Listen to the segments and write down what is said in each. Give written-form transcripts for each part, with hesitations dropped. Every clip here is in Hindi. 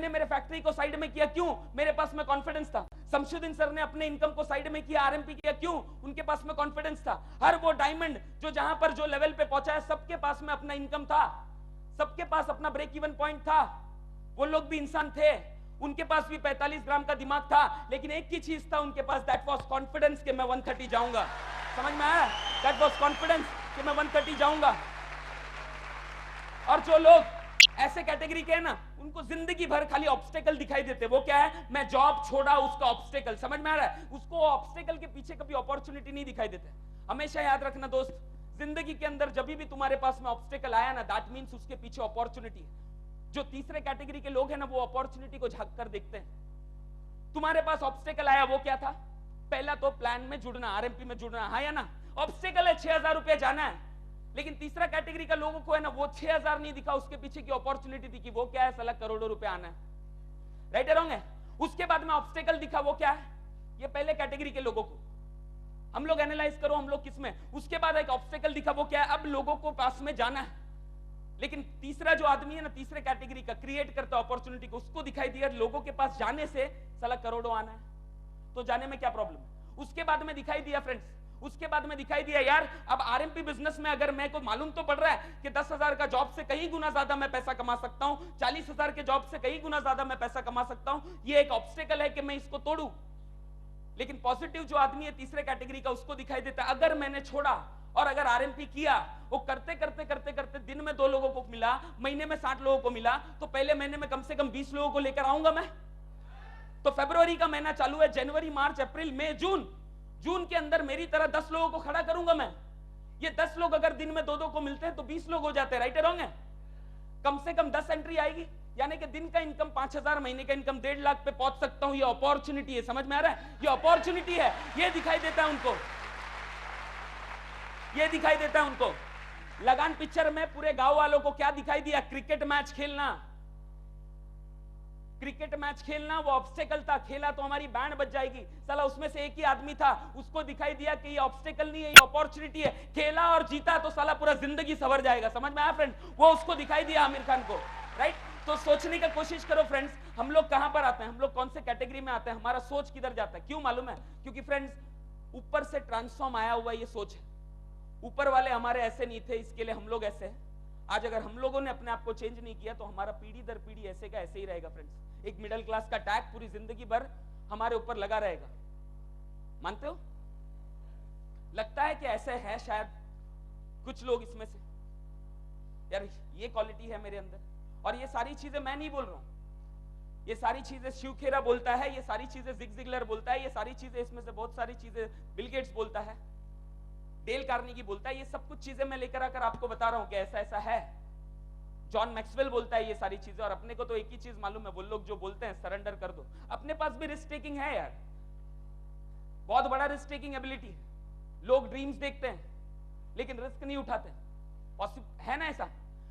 मैंने मेरे फैक्ट्री को साइड में किया, क्यों? मेरे पास में कॉन्फिडेंस था। शमशुद्दीन सर ने अपने इनकम को साइड में किया, आरएमपी किया, क्यों? उनके पास में कॉन्फिडेंस था। हर वो डायमंड जो जहां पर जो लेवल पे पहुंचा है, सबके पास में अपना इनकम था, सबके पास अपना ब्रेक इवन पॉइंट था। वो लोग भी इंसान थे, उनके पास भी 45 ग्राम का दिमाग था, लेकिन एक ही चीज था उनके पास, दैट वाज कॉन्फिडेंस कि मैं 130 जाऊंगा। समझ में आया? दैट वाज कॉन्फिडेंस कि मैं 130 जाऊंगा। और जो लोग ऐसे कैटेगरी के हैं ना, उनको जिंदगी भर खाली ऑब्स्टेकल दिखाई देते। वो क्या है? मैं जॉब छोड़ा, उसका ऑब्स्टेकल। समझ में आ रहा है? उसको ऑब्स्टेकल के पीछे कभी अपॉर्चुनिटी नहीं दिखाई देते। हमेशा याद रखना दोस्त, जिंदगी के अंदर जब भी तुम्हारे पास में ऑब्स्टेकल आया ना, दैट मींस उसके पीछे अपॉर्चुनिटी है। जो तीसरे कैटेगरी के लोग हैं ना, वो अपॉर्चुनिटी को झांक कर देखते हैं। तुम्हारे पास ऑब्स्टेकल आया, वो क्या था? पहला तो प्लान में जुड़ना, आरएमपी में जुड़ना, हाँ या ना? ऑब्स्टेकल है 6000 रुपए जाना है, लेकिन तीसरा कैटेगरी का लोगों को है ना, वो 6000 नहीं दिखा, उसके पीछे की अपॉर्चुनिटी दिखी। वो क्या है? साला करोड़ों रुपए आना है। राइट है, रॉन्ग है? उसके बाद में ऑब्स्टेकल दिखा, वो क्या है? ये पहले कैटेगरी के लोगों को हम लोग एनालाइज करो, हम लोग किस में। उसके बाद एक ऑब्स्टेकल दिखा, वो क्या है? अब लोगों को पास में जाना है। लेकिन तीसरा जो आदमी है ना, तीसरे कैटेगरी का, क्रिएट करता अपॉर्चुनिटी को, उसको दिखाई दिया लोगों के पास जाने से साला करोड़ों आना है, तो जाने में क्या प्रॉब्लम है? उसके बाद में दिखाई दिया फ्रेंड्स, उसके बाद में दिखाई दिया यार, अब आरएमपी बिजनेस में अगर मैं को मालूम तो पड़ रहा है कि 10,000 का जॉब से कहीं गुना ज्यादा मैं पैसा कमा सकता हूं, 40,000 के जॉब से कहीं गुना ज्यादा मैं पैसा कमा सकता हूं। ये एक ऑब्स्टेकल है कि मैं इसको तोड़ूं। लेकिन पॉजिटिव जो आदमी है तीसरे कैटेगरी का, उसको दिखाई देता है अगर मैंने छोड़ा और अगर आरएमपी किया, वो करते करते करते करते दिन में 2 लोगों को मिला, महीने में 60 लोगों को मिला, तो पहले महीने में कम से कम 20 लोगों को लेकर आऊंगा मैं। तो फरवरी का महीना चालू है, जनवरी, मार्च, अप्रैल, मई, जून, जून के अंदर मेरी तरह 10 लोगों को खड़ा करूंगा मैं। ये 10 लोग अगर दिन में 2-2 को मिलते हैं तो 20 लोग हो जाते हैं। राइट है, रॉन्ग है? कम से कम 10 एंट्री आएगी, यानी कि दिन का इनकम 5,000, महीने का इनकम 1.5 लाख पे पहुंच सकता हूं। ये अपॉर्चुनिटी है, समझ में आ रहा है? ये अपॉर्चुनिटी है, ये दिखाई देता है उनको, ये दिखाई देता है उनको। लगान पिक्चर में पूरे गांव वालों को क्या दिखाई दिया? क्रिकेट मैच खेलना, क्रिकेट मैच खेलना वो ऑब्स्टेकल था। खेला तो हमारी बैंड बज जाएगी, साला उसमें से एक ही आदमी था, उसको दिखाई दिया कि ये ऑब्स्टेकल नहीं है, ये अपॉर्चुनिटी है। खेला और जीता तो साला पूरा जिंदगी सवर जाएगा। समझ में आया फ्रेंड? वो उसको दिखाई दिया आमिर खान को। राइट? तो सोचने का कोशिश करो फ्रेंड्स, हम लोग कहां पर आते हैं, हम लोग कौन से कैटेगरी में आते हैं, हमारा सोच किधर जाता है? क्यों मालूम है? क्योंकि फ्रेंड्स ऊपर से ट्रांसफॉर्म आया हुआ ये सोच है। ऊपर वाले हमारे ऐसे नहीं थे, इसके लिए हम लोग ऐसे हैं। आज अगर हम लोगों ने अपने आप को चेंज नहीं किया तो हमारा पीढ़ी दर पीढ़ी ऐसे का ऐसे ही रहेगा फ्रेंड्स। एक मिडिल क्लास का टैग पूरी जिंदगी भर हमारे ऊपर लगा रहेगा। मानते हो? लगता है कि ऐसे है शायद कुछ लोग इसमें से, यार ये क्वालिटी है मेरे अंदर। और ये सारी चीजें मैं नहीं बोल रहा हूं, ये सारी चीजें शिव खेरा बोलता है, ये सारी चीजें जिग जिगलर बोलता है, ये सारी चीजें, इसमें से बहुत सारी चीजें बिल गेट्स बोलता है, डेल कार्नेगी बोलता है। ये सब कुछ चीजें मैं लेकर आकर आपको बता रहा हूं कि ऐसा ऐसा है। जॉन मैक्सवेल बोलता है ये सारी चीजें। और अपने को तो एक ही चीज मालूम है, वो लोग जो बोलते हैं सरेंडर कर दो, अपने पास भी रिस्क टेकिंग है यार, बहुत बड़ा रिस्क टेकिंग एबिलिटी है। लोग ड्रीम्स देखते हैं लेकिन रिस्क नहीं उठाते, है ना? ऐसा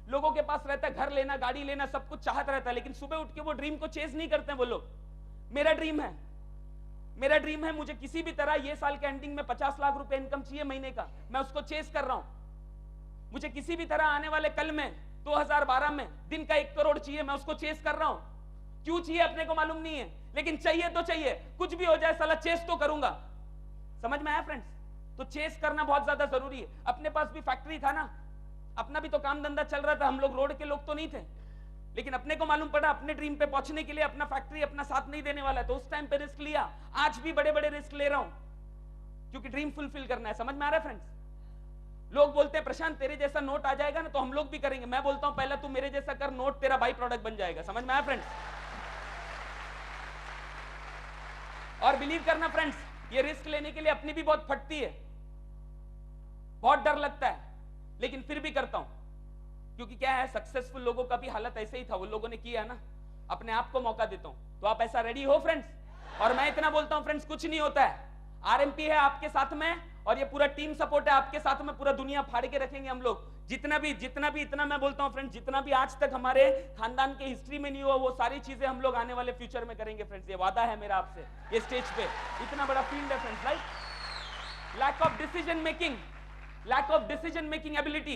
लोगों के पास रहता है, घर लेना, गाड़ी लेना, सब कुछ चाहत रहता है, लेकिन सुबह उठ के वो ड्रीम को चेज नहीं करते हैं वो लोग। मेरा ड्रीम है, मेरा ड्रीम है, मुझे किसी भी तरह ये साल के एंडिंग में 50 लाख रुपए इनकम चाहिए महीने का, मैं उसको चेज कर रहा हूं। मुझे किसी भी तरह आने वाले कल में 2012 में दिन का 1 करोड़ चाहिए, मैं उसको चेस कर रहा हूं। क्यों चाहिए अपने को मालूम नहीं है, लेकिन चाहिए तो चाहिए, कुछ भी हो जाए साला चेस तो करूंगा। समझ में आया फ्रेंड्स? तो चेस करना बहुत ज्यादा जरूरी है। अपने पास भी फैक्ट्री था ना, अपना भी तो काम धंधा चल रहा था, हम लोग रोड के लोग तो नहीं थे, लेकिन अपने को मालूम पड़ा अपने ड्रीम पे पहुंचने के लिए अपना फैक्ट्री अपना साथ नहीं देने वाला है, तो उस टाइम पे रिस्क लिया। आज भी बड़े बड़े रिस्क ले रहा हूं क्योंकि ड्रीम फुलफिल करना है। समझ में आ रहा है फ्रेंड्स? लोग बोलते हैं प्रशांत तेरे जैसा नोट आ जाएगा ना तो हम लोग भी करेंगे। मैं बोलता हूं पहला तू मेरे जैसा कर, नोट तेरा बाई प्रोडक्ट बन जाएगा। समझ में आया फ्रेंड्स? और बिलीव करना फ्रेंड्स, ये रिस्क लेने के लिए अपनी भी बहुत फटती है, बहुत डर लगता है, लेकिन फिर भी करता हूं। क्योंकि क्या है, सक्सेसफुल लोगों का भी हालत ऐसे ही था, वो लोगों ने किया ना, अपने आप को मौका देता हूं। तो आप ऐसा रेडी हो फ्रेंड्स? और मैं इतना बोलता हूं फ्रेंड्स, कुछ नहीं होता है, आरएमपी है आपके साथ में और ये पूरा टीम सपोर्ट है आपके साथ में, पूरा दुनिया फाड़ के रखेंगे हम लोग। जितना भी इतना मैं बोलता हूं फ्रेंड्स, जितना भी आज तक हमारे खानदान के हिस्ट्री में नहीं हुआ वो सारी चीजें हम लोग आने वाले फ्यूचर में करेंगे फ्रेंड्स। ये वादा है मेरा आपसे, ये स्टेज पे इतना बड़ा फील्ड है friends. Right? Lack of decision making, lack of decision making ability,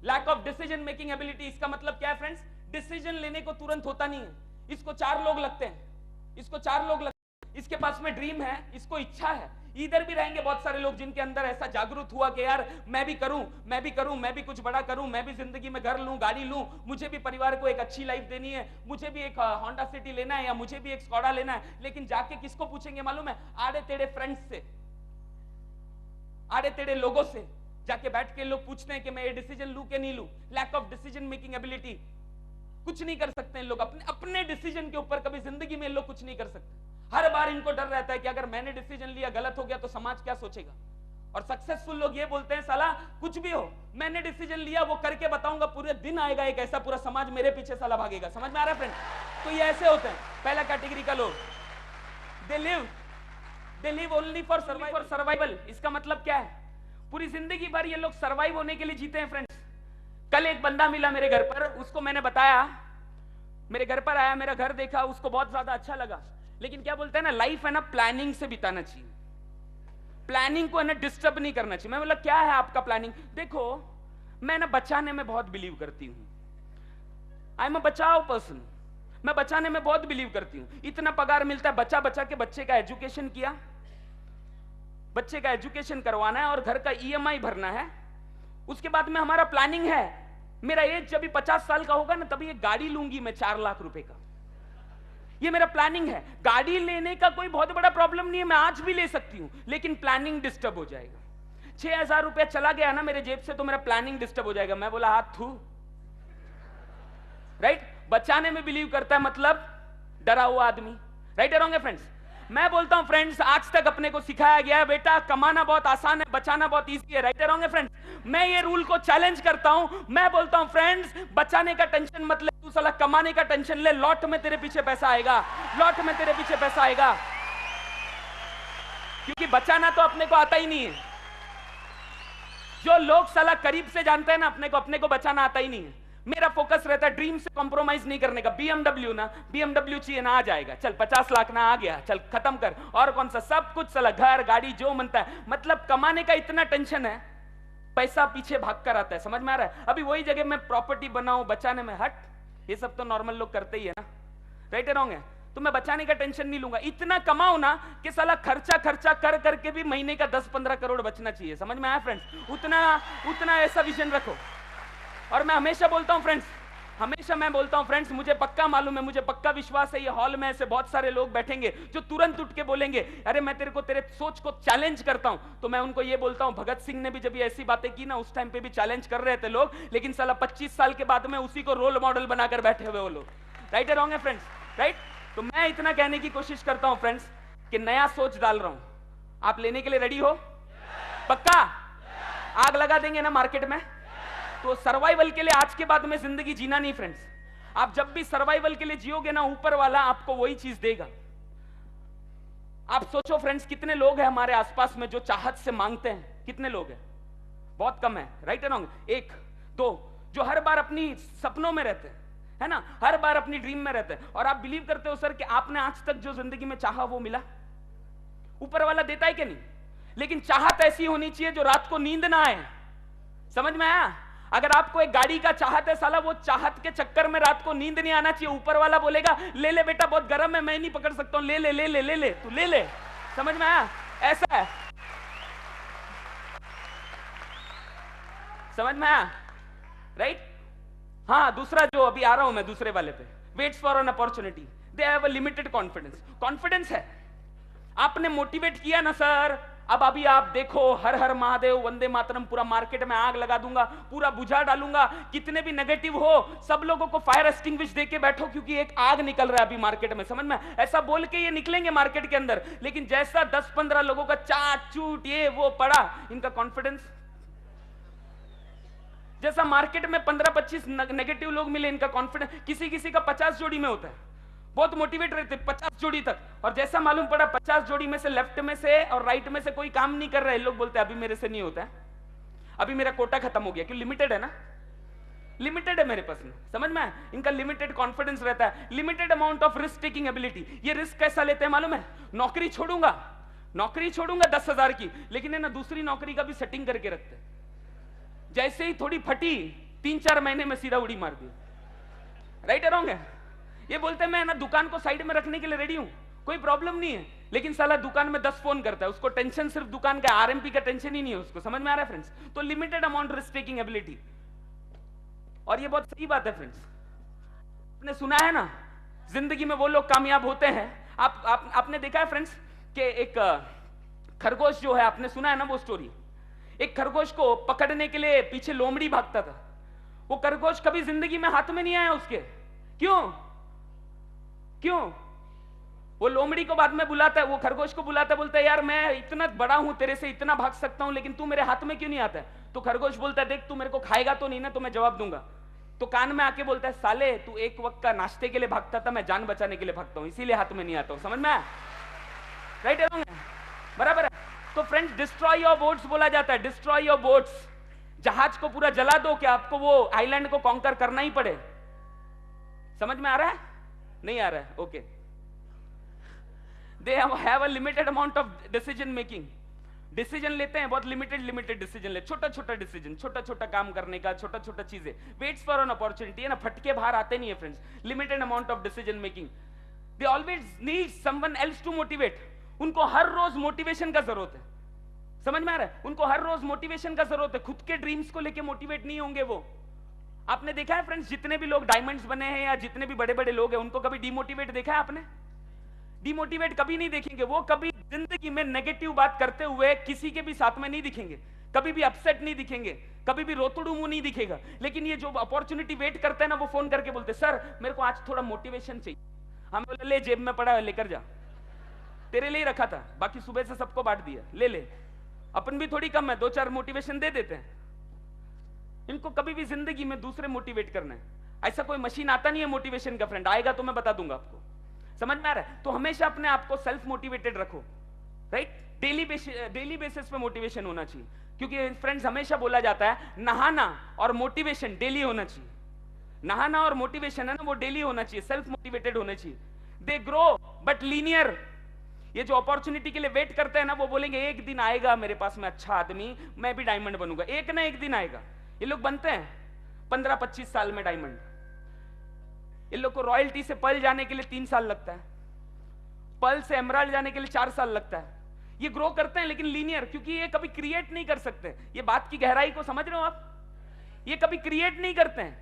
lack of decision making ability, इसका मतलब क्या है फ्रेंड्स? डिसीजन लेने को तुरंत होता नहीं है। इसको 4 लोग लगते हैं, इसको 4 लोग लगते हैं, इसके पास में ड्रीम है, इसको इच्छा है। इधर भी रहेंगे बहुत सारे लोग जिनके अंदर ऐसा जागरूक हुआ कि यार मैं भी करूं, मैं भी करूं, मैं भी कुछ बड़ा करूं, मैं भी जिंदगी में घर लूं, गाड़ी लूं, मुझे भी परिवार को एक अच्छी लाइफ देनी है, मुझे भी एक होंडा सिटी लेना है, या मुझे भी एक स्कॉडा लेना है। लेकिन जाके किसको पूछेंगे मालूम है? आड़े टेढ़े फ्रेंड्स से, आड़े टेढ़े लोगों से जाके बैठ के लोग पूछते हैं कि मैं ये डिसीजन लूं कि नहीं लूं। Lack of decision making ability, कुछ नहीं कर सकते हैं लोग अपने डिसीजन के ऊपर। कभी जिंदगी में लोग कुछ नहीं कर सकते। हर बार इनको डर रहता है कि अगर मैंने डिसीजन लिया गलत हो गया तो समाज क्या सोचेगा। और सक्सेसफुल लोग ये बोलते हैं साला कुछ भी हो, मैंने डिसीजन लिया, वो करके बताऊंगा, पूरे दिन आएगा एक ऐसा पूरा समाज मेरे पीछे साला भागेगा। समझ में आ रहा है फ्रेंड? तो ये ऐसे होते हैं पहला कैटेगरी का लोग। They live only for survival. इसका मतलब क्या है? पूरी जिंदगी भर ये लोग सर्वाइव होने के लिए जीते हैं फ्रेंड्स। कल एक बंदा मिला मेरे घर पर, उसको मैंने बताया, मेरे घर पर आया, मेरा घर देखा, उसको बहुत ज्यादा अच्छा लगा। लेकिन क्या बोलते हैं ना, लाइफ है ना प्लानिंग से बिताना चाहिए, प्लानिंग को है ना डिस्टर्ब नहीं करना चाहिए। मैं बोला क्या है आपका प्लानिंग? देखो मैं ना बचाने में बहुत बिलीव करती हूं, आई एम अ बचाओ पर्सन, मैं बचाने में बहुत बिलीव करती हूं। इतना पगार मिलता है, बचा बचा के बच्चे का एजुकेशन किया, बच्चे का एजुकेशन करवाना है और घर का ईएमआई भरना है। उसके बाद में हमारा प्लानिंग है, मेरा एज जब 50 साल का होगा ना तभी एक गाड़ी लूंगी मैं 4 लाख रुपए का। ये मेरा प्लानिंग है। गाड़ी लेने का कोई बहुत बड़ा प्रॉब्लम नहीं है, मैं आज भी ले सकती हूं, लेकिन प्लानिंग डिस्टर्ब हो जाएगा। 6,000 रुपया चला गया ना मेरे जेब से तो मेरा प्लानिंग डिस्टर्ब हो जाएगा। मैं बोला हाथ थू, राइट? बचाने में बिलीव करता है मतलब डरा हुआ आदमी, राइट? रॉन्ग है फ्रेंड्स? मैं बोलता हूं फ्रेंड्स आज तक अपने को सिखाया गया है बेटा कमाना बहुत आसान है, बचाना बहुत इजी है, राइट? रॉन्ग है फ्रेंड्स? मैं ये रूल को चैलेंज करता हूं। मैं बोलता हूं फ्रेंड्स बचाने का टेंशन मत ले, तू साला कमाने का टेंशन ले, लॉट में तेरे पीछे पैसा आएगा, लॉट में तेरे पीछे पैसा आएगा। क्योंकि बचाना तो अपने को आता ही नहीं है। जो लोग साला करीब से जानते हैं ना अपने को बचाना आता ही नहीं है। मेरा फोकस रहता है ड्रीम से कॉम्प्रोमाइज नहीं करने का। बीएमडब्ल्यू ना, बीएमडब्ल्यू चाहिए ना, आ जाएगा, चल 50 लाख ना, आ गया, चल खत्म कर। और कौन सा, सब कुछ साला घर गाड़ी जो मनता है। मतलब कमाने का इतना टेंशन है, पैसा पीछे भाग कर आता है। समझ में आ रहा है? अभी वही जगह मैं प्रॉपर्टी बनाऊं बचाने में, हट, ये सब तो नॉर्मल लोग करते ही है ना, राइट? रॉन्ग है? तो मैं बचाने का टेंशन नहीं लूंगा। इतना कमाओ ना कि साला खर्चा कर करके भी महीने का 10-15 करोड़ बचना चाहिए। समझ में आया फ्रेंड्स? उतना ऐसा विजन रखो। और मैं हमेशा बोलता हूं फ्रेंड्स, हमेशा मैं बोलता हूं फ्रेंड्स, मुझे पक्का मालूम है, मुझे पक्का विश्वास है, ये हॉल में ऐसे बहुत सारे लोग बैठेंगे जो तुरंत उठ के बोलेंगे अरे मैं तेरे को तेरे सोच को चैलेंज करता हूं। तो मैं उनको ये बोलता हूं, भगत सिंह ने भी जब ये ऐसी बातें की ना, उस टाइम पे भी चैलेंज कर रहे थे लोग, लेकिन साला 25 साल के बाद में उसी को रोल मॉडल बनाकर बैठे हुए वो लोग, राइट? रॉन्ग है फ्रेंड्स? राइट? तो मैं इतना कहने की कोशिश करता हूं फ्रेंड्स कि नया सोच डाल रहा हूं, आप लेने के लिए रेडी हो? पक्का? आग लगा देंगे ना मार्केट में? तो सर्वाइवल के लिए आज के बाद में जिंदगी जीना नहीं फ्रेंड्स। आप जब भी सर्वाइवल के लिए जियोगे ना, ऊपर वाला आपको वही चीज देगा। आप सोचो फ्रेंड्स, कितने लोग हैं हमारे आसपास में जो चाहत से मांगते हैं? कितने लोग हैं? बहुत कम है, राइट? रॉन्ग? 1-2 जो हर बार अपनी सपनों में रहते हैं, है ना, हर बार अपनी ड्रीम में रहते हैं। और आप बिलीव करते हो सर कि आपने आज तक जो जिंदगी में चाहा वो मिला? ऊपर वाला देता है कि नहीं? लेकिन चाहत ऐसी होनी चाहिए जो रात को नींद ना आए। समझ में आया? अगर आपको एक गाड़ी का चाहत है साला, वो चाहत के चक्कर में रात को नींद नहीं आना चाहिए। ऊपर वाला बोलेगा ले ले बेटा, बहुत गर्म है, मैं नहीं पकड़ सकता हूं, ले ले ले ले ले ले, तू ले ले। समझ में आया? ऐसा है, समझ में आया? राइट? हाँ, दूसरा जो अभी आ रहा हूं मैं दूसरे वाले पे, waits for an opportunity, they have a limited confidence. Confidence है, आपने मोटिवेट किया ना सर, अब अभी आप देखो हर हर महादेव वंदे मातरम पूरा मार्केट में आग लगा दूंगा, पूरा बुझा डालूंगा, कितने भी नेगेटिव हो सब लोगों को फायर एक्सटिंग्विश देके बैठो क्योंकि एक आग निकल रहा है अभी मार्केट में। समझ में? ऐसा बोल के ये निकलेंगे मार्केट के अंदर, लेकिन जैसा 10-15 लोगों का चाट चूट ये वो पड़ा, इनका कॉन्फिडेंस, जैसा मार्केट में 15-25 नेगेटिव लोग मिले, इनका कॉन्फिडेंस, किसी किसी का 50 जोड़ी में होता है, बहुत मोटिवेट रहते 50 जोड़ी तक, और जैसा मालूम पड़ा 50 जोड़ी में से लेफ्ट में से और राइट में से कोई काम नहीं कर रहा है, लोग बोलते हैं अभी मेरे से नहीं होता है, अभी मेरा कोटा खत्म हो गया। क्यों? लिमिटेड है ना, लिमिटेड है मेरे पास में। समझ में? इनका लिमिटेड कॉन्फिडेंस रहता है, limited amount of risk taking ability. ये रिस्क कैसा लेते हैं मालूम है? नौकरी छोड़ूंगा 10,000 की, लेकिन है ना दूसरी नौकरी का भी सेटिंग करके रखते हैं। जैसे ही थोड़ी फटी 3-4 महीने में सीधा उड़ी मार दी। राइट है रॉन्ग है? ये बोलते हैं मैं ना दुकान को साइड में रखने के लिए रेडी हूं, कोई प्रॉब्लम नहीं है, लेकिन साला दुकान में 10 फोन करता है, उसको टेंशन सिर्फ दुकान का, आरएमपी का टेंशन ही नहीं है उसको। समझ में आ रहा है फ्रेंड्स? तो limited amount risk taking ability, और ये बहुत सही बात है फ्रेंड्स। आपने सुना है ना, जिंदगी में वो लोग कामयाब होते हैं, आपने देखा है फ्रेंड्स कि एक खरगोश जो है, आपने सुना है ना वो स्टोरी, एक खरगोश को पकड़ने के लिए पीछे लोमड़ी भागता था। वो खरगोश कभी जिंदगी में हाथ में नहीं आया उसके। क्यों? क्यों? वो लोमड़ी को बाद में बुलाता है, वो खरगोश को बुलाता है, बोलता है यार मैं इतना बड़ा हूं, तेरे से इतना भाग सकता हूं, लेकिन तू मेरे हाथ में क्यों नहीं आता है? तो खरगोश बोलता है देख तू मेरे को खाएगा तो नहीं ना, तो मैं जवाब दूंगा। तो कान में आके बोलता है साले तू एक वक्त का नाश्ते के लिए भागता था, मैं जान बचाने के लिए भागता हूं, इसीलिए हाथ में नहीं आता हूं। समझ में आया? राइट है? बराबर है। तो फ्रेंड्स, डिस्ट्रॉय योर बोट्स बोला जाता है, डिस्ट्रॉय योर बोट्स। जहाज को पूरा जला दो कि आपको वो आइलैंड को कॉन्कर करना ही पड़े। समझ में आ रहा है? नहीं आ रहा है? Okay. They have a limited amount of decision making. Decision लेते हैं बहुत लिमिटेड डिसीजन ले, छोटा छोटा डिसीजन, छोटा छोटा काम करने का, छोटा छोटा चीजें, वेट्स फॉर एन अपॉर्चुनिटी, है ना, फटके बाहर आते नहीं है friends. Limited amount of decision making. They always need someone else to motivate. उनको हर रोज मोटिवेशन का जरूरत है। समझ में आ रहा है? उनको हर रोज मोटिवेशन का जरूरत है, खुद के ड्रीम्स को लेके मोटिवेट नहीं होंगे वो। आपने देखा है फ्रेंड्स, जितने भी लोग डायमंड्स बने हैं या जितने भी बड़े बड़े लोग हैं, उनको कभी डिमोटिवेट देखा है आपने? डिमोटिवेट कभी नहीं देखेंगे वो, कभी जिंदगी में नेगेटिव बात करते हुए किसी के भी साथ में नहीं दिखेंगे, कभी भी अपसेट नहीं दिखेंगे, कभी भी रोतड़ू मुंह नहीं दिखेगा। लेकिन ये जो अपॉर्चुनिटी वेट करते हैं ना, वो फोन करके बोलते सर मेरे को आज थोड़ा मोटिवेशन चाहिए। हम बोले ले जेब में पड़ा है लेकर जा, तेरे लिए रखा था, बाकी सुबह से सबको बांट दिया, ले ले। अपन भी थोड़ी कम है, 2-4 मोटिवेशन दे देते हैं। इनको कभी भी जिंदगी में दूसरे मोटिवेट करना है, ऐसा कोई मशीन आता नहीं है मोटिवेशन का फ्रेंड, आएगा तो मैं बता दूंगा आपको। समझ में आ रहा है? तो हमेशा अपने आप को सेल्फ मोटिवेटेड रखो, राइट? डेली बेसिस पे मोटिवेशन होना चाहिए, क्योंकि फ्रेंड्स हमेशा बोला जाता है नहाना और मोटिवेशन डेली होना चाहिए। नहाना और मोटिवेशन है ना, वो डेली होना चाहिए, सेल्फ मोटिवेटेड होना चाहिए। They grow but linear. ये जो अपॉर्चुनिटी के लिए वेट करते हैं ना, वो बोलेंगे एक दिन आएगा मेरे पास में अच्छा आदमी, मैं भी डायमंड बनूंगा, एक ना एक दिन आएगा। ये लोग बनते हैं 15-25 साल में डायमंड। इन लोग को रॉयल्टी से पर्ल जाने के लिए 3 साल लगता है, पर्ल से एमराल्ड जाने के लिए 4 साल लगता है। ये ग्रो करते हैं लेकिन लीनियर, क्योंकि ये कभी क्रिएट नहीं कर सकते। ये बात की गहराई को समझ रहे हो आप? ये कभी क्रिएट नहीं करते हैं,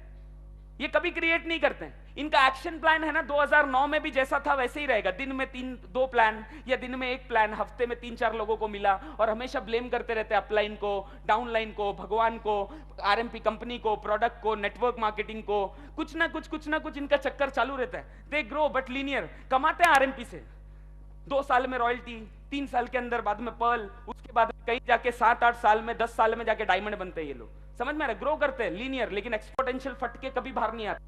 ये कभी क्रिएट नहीं करते हैं। इनका एक्शन प्लान है ना 2009 में भी जैसा था वैसे ही रहेगा। दिन में 2 प्लान या दिन में 1 प्लान, हफ्ते में 3-4 लोगों को मिला, और हमेशा ब्लेम करते रहते हैं अपलाइन को, डाउनलाइन को, भगवान को, आरएमपी कंपनी को, प्रोडक्ट को, नेटवर्क मार्केटिंग को। कुछ ना कुछ इनका चक्कर चालू रहता है। They grow but linear. कमाते हैं आरएमपी से 2 साल में रॉयल्टी, 3 साल के अंदर बाद में पर्ल, उसके बाद कहीं जाके 7-8 साल में, 10 साल में जाके डायमंड बनते हैं ये लोग। समझ में आ रहा है? ग्रो करते हैं लीनियर, लेकिन एक्सपोनेंशियल फटके कभी बाहर नहीं आते।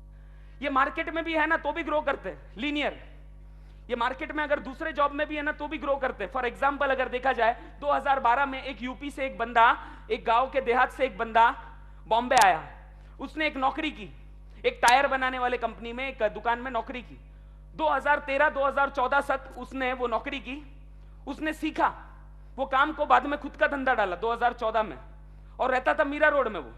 ये मार्केट में भी है ना तो भी ग्रो करते हैं लीनियर। ये मार्केट में अगर दूसरे जॉब में भी है ना तो भी ग्रो करते हैं। फॉर एग्जांपल अगर देखा जाए 2012 में एक यूपी से एक बंदा, एक गांव के देहात से एक बंदा बॉम्बे आया। उसने एक नौकरी की, एक टायर बनाने वाले कंपनी में एक दुकान में नौकरी की। 2013-2014 तक उसने वो नौकरी की, उसने सीखा वो काम को, बाद में खुद का धंधा डाला 2014 में, और रहता था मीरा रोड में। वो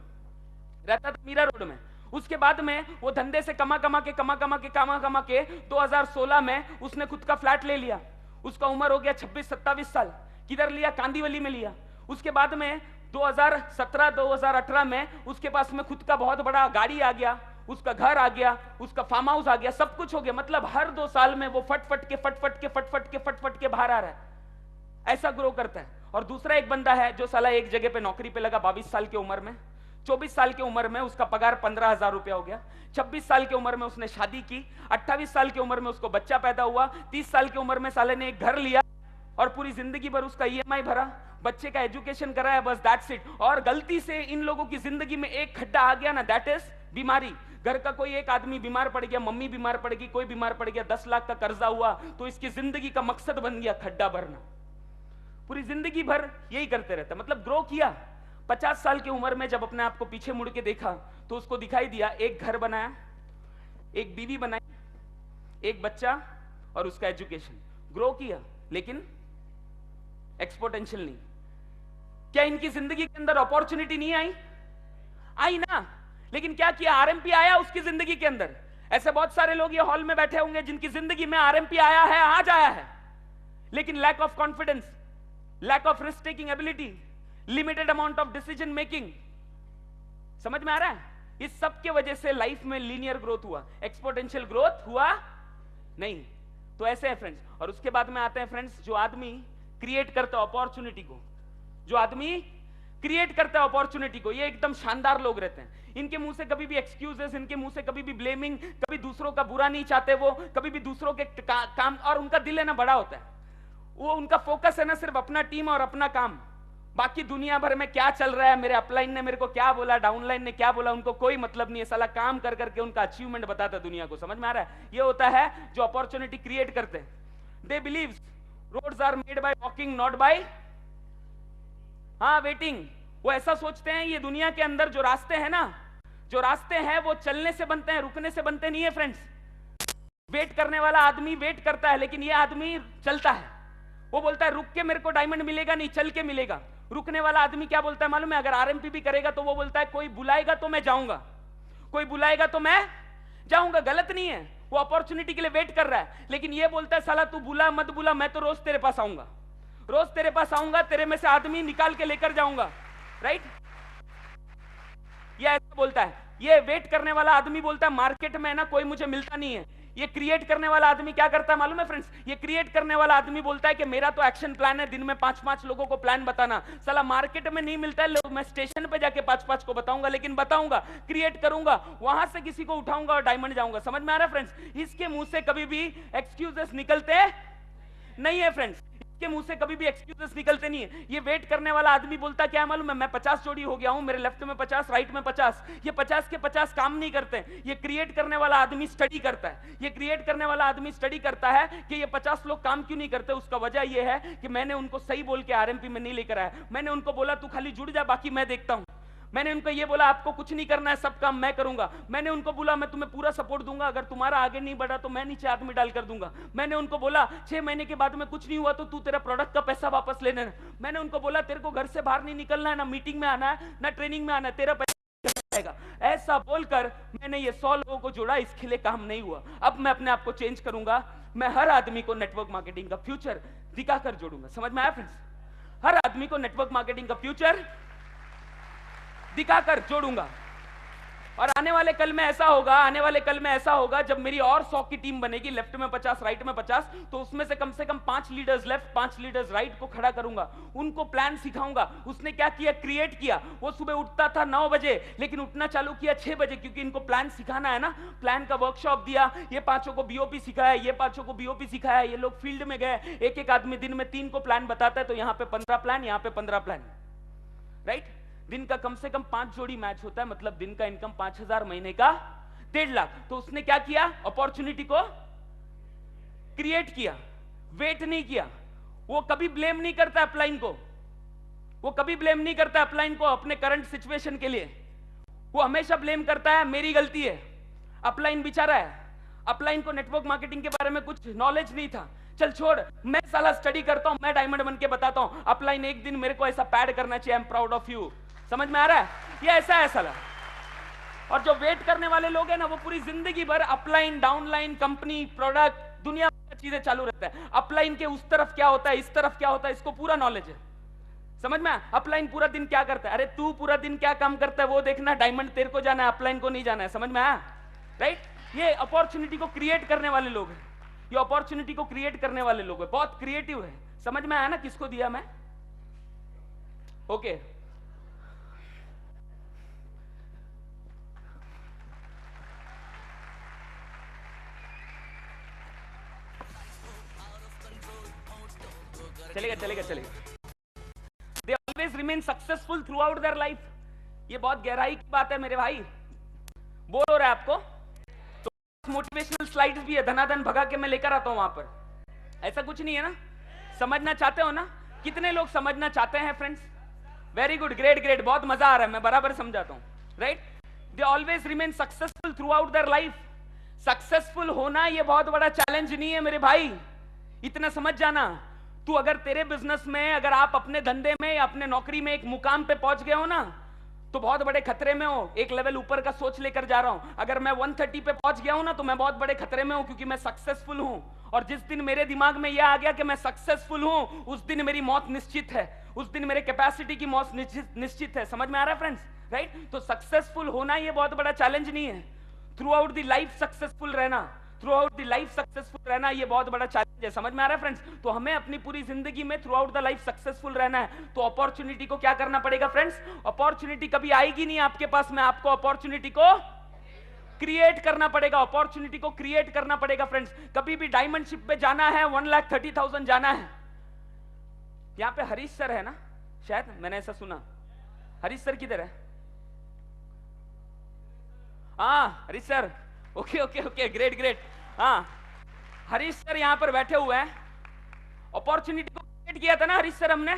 रहता था मीरा रोड में। उसके बाद में वो धंधे से कमा कमा के 2016 में उसने खुद का फ्लैट ले लिया। उसका उम्र हो गया 26-27 साल। किधर लिया? कांदीवली में लिया। उसके बाद में 2017-2018 में उसके पास में खुद का बहुत बड़ा गाड़ी आ गया, उसका घर आ गया, उसका फार्म हाउस आ गया, सब कुछ हो गया। मतलब हर 2 साल में वो फट फट के बाहर आ रहा है। ऐसा ग्रो करता है। और दूसरा एक बंदा है जो साला एक जगह पे नौकरी पे लगा 22 साल की उम्र में, 24 साल की उम्र में उसका पगार 15,000 रुपया हो गया, 26 साल की उम्र में उसने शादी की, 28 साल की उम्र में उसको बच्चा पैदा हुआ, 30 साल की उम्र में साले ने एक घर लिया और पूरी जिंदगी भर उसका ईएमआई भरा, बच्चे का एजुकेशन कराया, बस दैट्स इट। और गलती से इन लोगों की जिंदगी में एक खड्डा आ गया ना, दैट इज बीमारी। घर का कोई एक आदमी बीमार पड़ गया, मम्मी बीमार पड़ गई, कोई बीमार पड़ गया, 10 लाख का कर्जा हुआ, तो इसकी जिंदगी का मकसद बन गया खड्डा भरना। पूरी जिंदगी भर यही करते रहता। मतलब ग्रो किया। 50 साल की उम्र में जब अपने आप को पीछे मुड़ के देखा तो उसको दिखाई दिया एक घर बनाया, एक बीवी बनाई, एक बच्चा और उसका एजुकेशन। ग्रो किया लेकिन एक्सपोनेंशियल नहीं। क्या इनकी जिंदगी के अंदर अपॉर्चुनिटी नहीं आई? आई ना। लेकिन क्या किया? आरएमपी आया उसकी जिंदगी के अंदर, ऐसे बहुत सारे लोग ये हॉल में बैठे होंगे जिनकी जिंदगी में आरएमपी आया है, आज आया है, लेकिन lack of confidence, lack of risk taking ability, limited amount of decision making. समझ में आ रहा है? इस सब के वजह से लाइफ में लीनियर ग्रोथ हुआ, एक्सपोनेंशियल ग्रोथ हुआ नहीं। तो ऐसे है फ्रेंड्स। और उसके बाद में आते हैं फ्रेंड्स, जो आदमी क्रिएट करता है अपॉर्चुनिटी को, जो आदमी क्रिएट करता है अपॉर्चुनिटी को, ये एकदम शानदार लोग रहते हैं। इनके मुंह से कभी भी एक्सक्यूजेस, इनके मुंह से कभी भी ब्लेमिंग, कभी दूसरों का बुरा नहीं चाहते वो, कभी भी दूसरों के काम, और उनका दिल है ना बड़ा होता है, वो उनका फोकस है ना सिर्फ अपना टीम और अपना काम, बाकी दुनिया भर में क्या चल रहा है, मेरे अपलाइन ने मेरे को क्या बोला, डाउनलाइन ने क्या बोला, उनको कोई मतलब नहीं है। साला काम कर करके उनका अचीवमेंट बताता दुनिया को। समझ में आ रहा है? ये होता है जो अपॉर्चुनिटी क्रिएट करते हैं। They believe roads are made by walking, not by waiting. वो ऐसा सोचते हैं ये दुनिया के अंदर जो रास्ते हैं ना, जो रास्ते हैं वो चलने से बनते हैं, रुकने से बनते नहीं है फ्रेंड्स। वेट करने वाला आदमी वेट करता है, लेकिन ये आदमी चलता है। वो बोलता है रुक के मेरे को डायमंड मिलेगा नहीं, चल के मिलेगा। रुकने वाला आदमी क्या बोलता है मालूम है? अगर आरएमपी भी करेगा तो वो बोलता है कोई बुलाएगा तो मैं जाऊंगा, कोई बुलाएगा तो मैं जाऊंगा। गलत नहीं है, वो अपॉर्चुनिटी के लिए वेट कर रहा है, लेकिन ये बोलता है साला तू बुला मत बुला, मैं तो रोज तेरे पास आऊंगा, रोज तेरे पास आऊंगा, तेरे में से आदमी निकाल के लेकर जाऊंगा। राइट? ये ऐसा बोलता है। ये वेट करने वाला आदमी बोलता है मार्केट में ना कोई मुझे मिलता नहीं है। ये क्रिएट करने वाला आदमी क्या करता है मालूम है फ्रेंड्स? ये क्रिएट करने वाला आदमी बोलता है कि मेरा तो एक्शन प्लान है, दिन में 5-5 लोगों को प्लान बताना। साला मार्केट में नहीं मिलता है, मैं स्टेशन पे जाके 5-5 को बताऊंगा, लेकिन बताऊंगा, क्रिएट करूंगा, वहां से किसी को उठाऊंगा और डायमंड जाऊंगा। समझ में आ रहा है फ्रेंड्स? इसके मुंह से कभी भी एक्सक्यूजेस निकलते नहीं है फ्रेंड्स, के मुंह से कभी भी एक्सक्यूजेस निकलते नहीं है। ये वेट करने वाला आदमी बोलता क्या मालूम है? मैं 50 जोड़ी हो गया हूं, मेरे लेफ्ट में 50, राइट में 50। ये 50 के 50 काम नहीं करते। ये क्रिएट करने वाला आदमी स्टडी करता है। ये क्रिएट करने वाला आदमी स्टडी करता है कि ये 50 लोग काम क्यों नहीं करते। उसका वजह ये है कि मैंने उनको सही बोल के आरएमपी में नहीं लेकर आया। मैंने उनको बोला तू खाली जुड़ जा, बाकी मैं देखता हूं। मैंने उनको ये बोला आपको कुछ नहीं करना है, सब काम मैं करूंगा। मैंने उनको बोला मैं तुम्हें पूरा सपोर्ट दूंगा, अगर तुम्हारा आगे नहीं बढ़ा तो मैं नीचे आदमी डाल कर दूंगा। मैंने उनको बोला 6 महीने के बाद में कुछ नहीं हुआ तो तू तेरा प्रोडक्ट का पैसा वापस ले लेना। मैंने उनको बोला तेरे को घर से बाहर नहीं निकलना है, ना मीटिंग में आना है, ना ट्रेनिंग में आना है, तेरा पैसा जाएगा। ऐसा बोलकर मैंने ये 100 लोगों को जोड़ा। इसके लिए काम नहीं हुआ। अब मैं अपने आप को चेंज करूंगा। मैं हर आदमी को नेटवर्क मार्केटिंग का फ्यूचर दिखाकर जोड़ूंगा। समझ में आया फ्रेंड्स? हर आदमी को नेटवर्क मार्केटिंग का फ्यूचर दिखाकर जोड़ूंगा। और आने वाले कल में ऐसा होगा, आने वाले कल में ऐसा होगा जब मेरी और 100 की टीम बनेगी, लेफ्ट में 50, राइट में 50, तो उसमें से कम 5 लीडर्स लेफ्ट, 5 लीडर्स राइट को खड़ा करूंगा। उनको प्लान सिखाऊंगा। उसने क्या किया? क्रिएट किया। वो सुबह उठता था 9 बजे, लेकिन उठना चालू किया 6 बजे, क्योंकि इनको प्लान सिखाना है ना। प्लान का वर्कशॉप दिया, ये 5 को बीओपी सिखाया, ये 5 को बीओपी सिखाया। ये लोग फील्ड में गए, एक आदमी दिन में 3 को प्लान बताता है, तो यहां पे 15 प्लान, यहां पे 15 प्लान। राइट? दिन का कम से कम 5 जोड़ी मैच होता है, मतलब दिन का इनकम 5000, महीने का 1.5 लाख। तो उसने क्या किया? अपॉर्चुनिटी को क्रिएट किया, वेट नहीं किया। वो कभी ब्लेम नहीं करता अपलाइन को, वो कभी ब्लेम नहीं करता अपलाइन को अपने करंट सिचुएशन के लिए। वो हमेशा ब्लेम करता है मेरी गलती है। अपलाइन बेचारा है, अपलाइन को नेटवर्क मार्केटिंग के बारे में कुछ नॉलेज नहीं था। चल छोड़, मैं साला स्टडी करता हूं, मैं डायमंड बन के बताता हूं। अपलाइन एक दिन मेरे को ऐसा पैड करना चाहिए, I am proud of you. समझ में आ रहा है? ये ऐसा है साला। और जो वेट करने वाले लोग हैं ना, वो पूरी जिंदगी भर अपलाइन, डाउनलाइन, कंपनी, प्रोडक्ट, दुनिया भर चीजें चालू रहता है। अपलाइन के उस तरफ क्या होता है, इस तरफ क्या होता है, इसको पूरा नॉलेज है। समझ में? अपलाइन पूरा दिन क्या करता है? अरे तू पूरा दिन क्या काम करता है वो देखना, डायमंड तेरे को जाना है, अपलाइन को नहीं जाना है। समझ में आया? राइट? ये अपॉर्चुनिटी को क्रिएट करने वाले लोग हैं। ये अपॉर्चुनिटी को क्रिएट करने वाले लोग हैं, बहुत क्रिएटिव है। समझ में आया ना किसको दिया मैं? ओके। चलेगा चलेगा चलेगा। They always remain successful throughout their life। ये बहुत गहराई की बात है मेरे भाई। बोर हो रहा है आपको? तो मोटिवेशनल स्लाइड्स भी है, धनाधन भगा के मैं लेकर आता हूं वहां पर। ऐसा कुछ नहीं है ना? समझना चाहते हो ना? कितने लोग समझना चाहते हैं friends? Very good, great great, बहुत मजा आ रहा है, मैं बराबर समझाता हूं। Right? They always remain successful through out their life. Successful होना ये बहुत बड़ा चैलेंज नहीं है मेरे भाई, इतना समझ जाना। तू अगर तेरे बिजनेस में, अगर आप अपने धंधे में या अपने नौकरी में एक मुकाम पे पहुंच गए हो ना, तो बहुत बड़े खतरे में हो, एक लेवल ऊपर का सोच लेकर जा रहा हूं। अगर मैं 130 पे पहुंच गया हूं ना, तो मैं बहुत बड़े खतरे में हूं, क्योंकि मैं सक्सेसफुल हूं। और जिस दिन मेरे दिमाग में यह आ गया कि मैं सक्सेसफुल हूं, उस दिन मेरी मौत निश्चित है, उस दिन मेरे कैपेसिटी की मौत निश्चित है। समझ में आ रहा है फ्रेंड्स? राइट? तो सक्सेसफुल होना ये बहुत बड़ा चैलेंज नहीं है। Throughout the life successful रहना, throughout the life successful रहना, ये बहुत बड़ा चैलेंज है। समझ में आ रहा है फ्रेंड्स? तो हमें अपनी पूरी जिंदगी में through out the life successful रहना है। तो अपॉर्चुनिटी को क्या करना पड़ेगा फ्रेंड्स? अपॉर्चुनिटी कभी आएगी नहीं आपके पास में, आपको अपॉर्चुनिटी को क्रिएट करना पड़ेगा। अपॉर्चुनिटी को क्रिएट करना पड़ेगा फ्रेंड्स। कभी भी डायमंड शिप पे जाना है, 1,30,000 जाना है। यहां पे हरीश सर है ना, शायद मैंने ऐसा सुना। हरीश सर किधर है? हाँ Harish sir, okay okay okay, great great. हाँ हरीश सर यहाँ पर बैठे हुए हैं। अपॉर्चुनिटी को क्रिएट किया था ना हरीश सर हमने?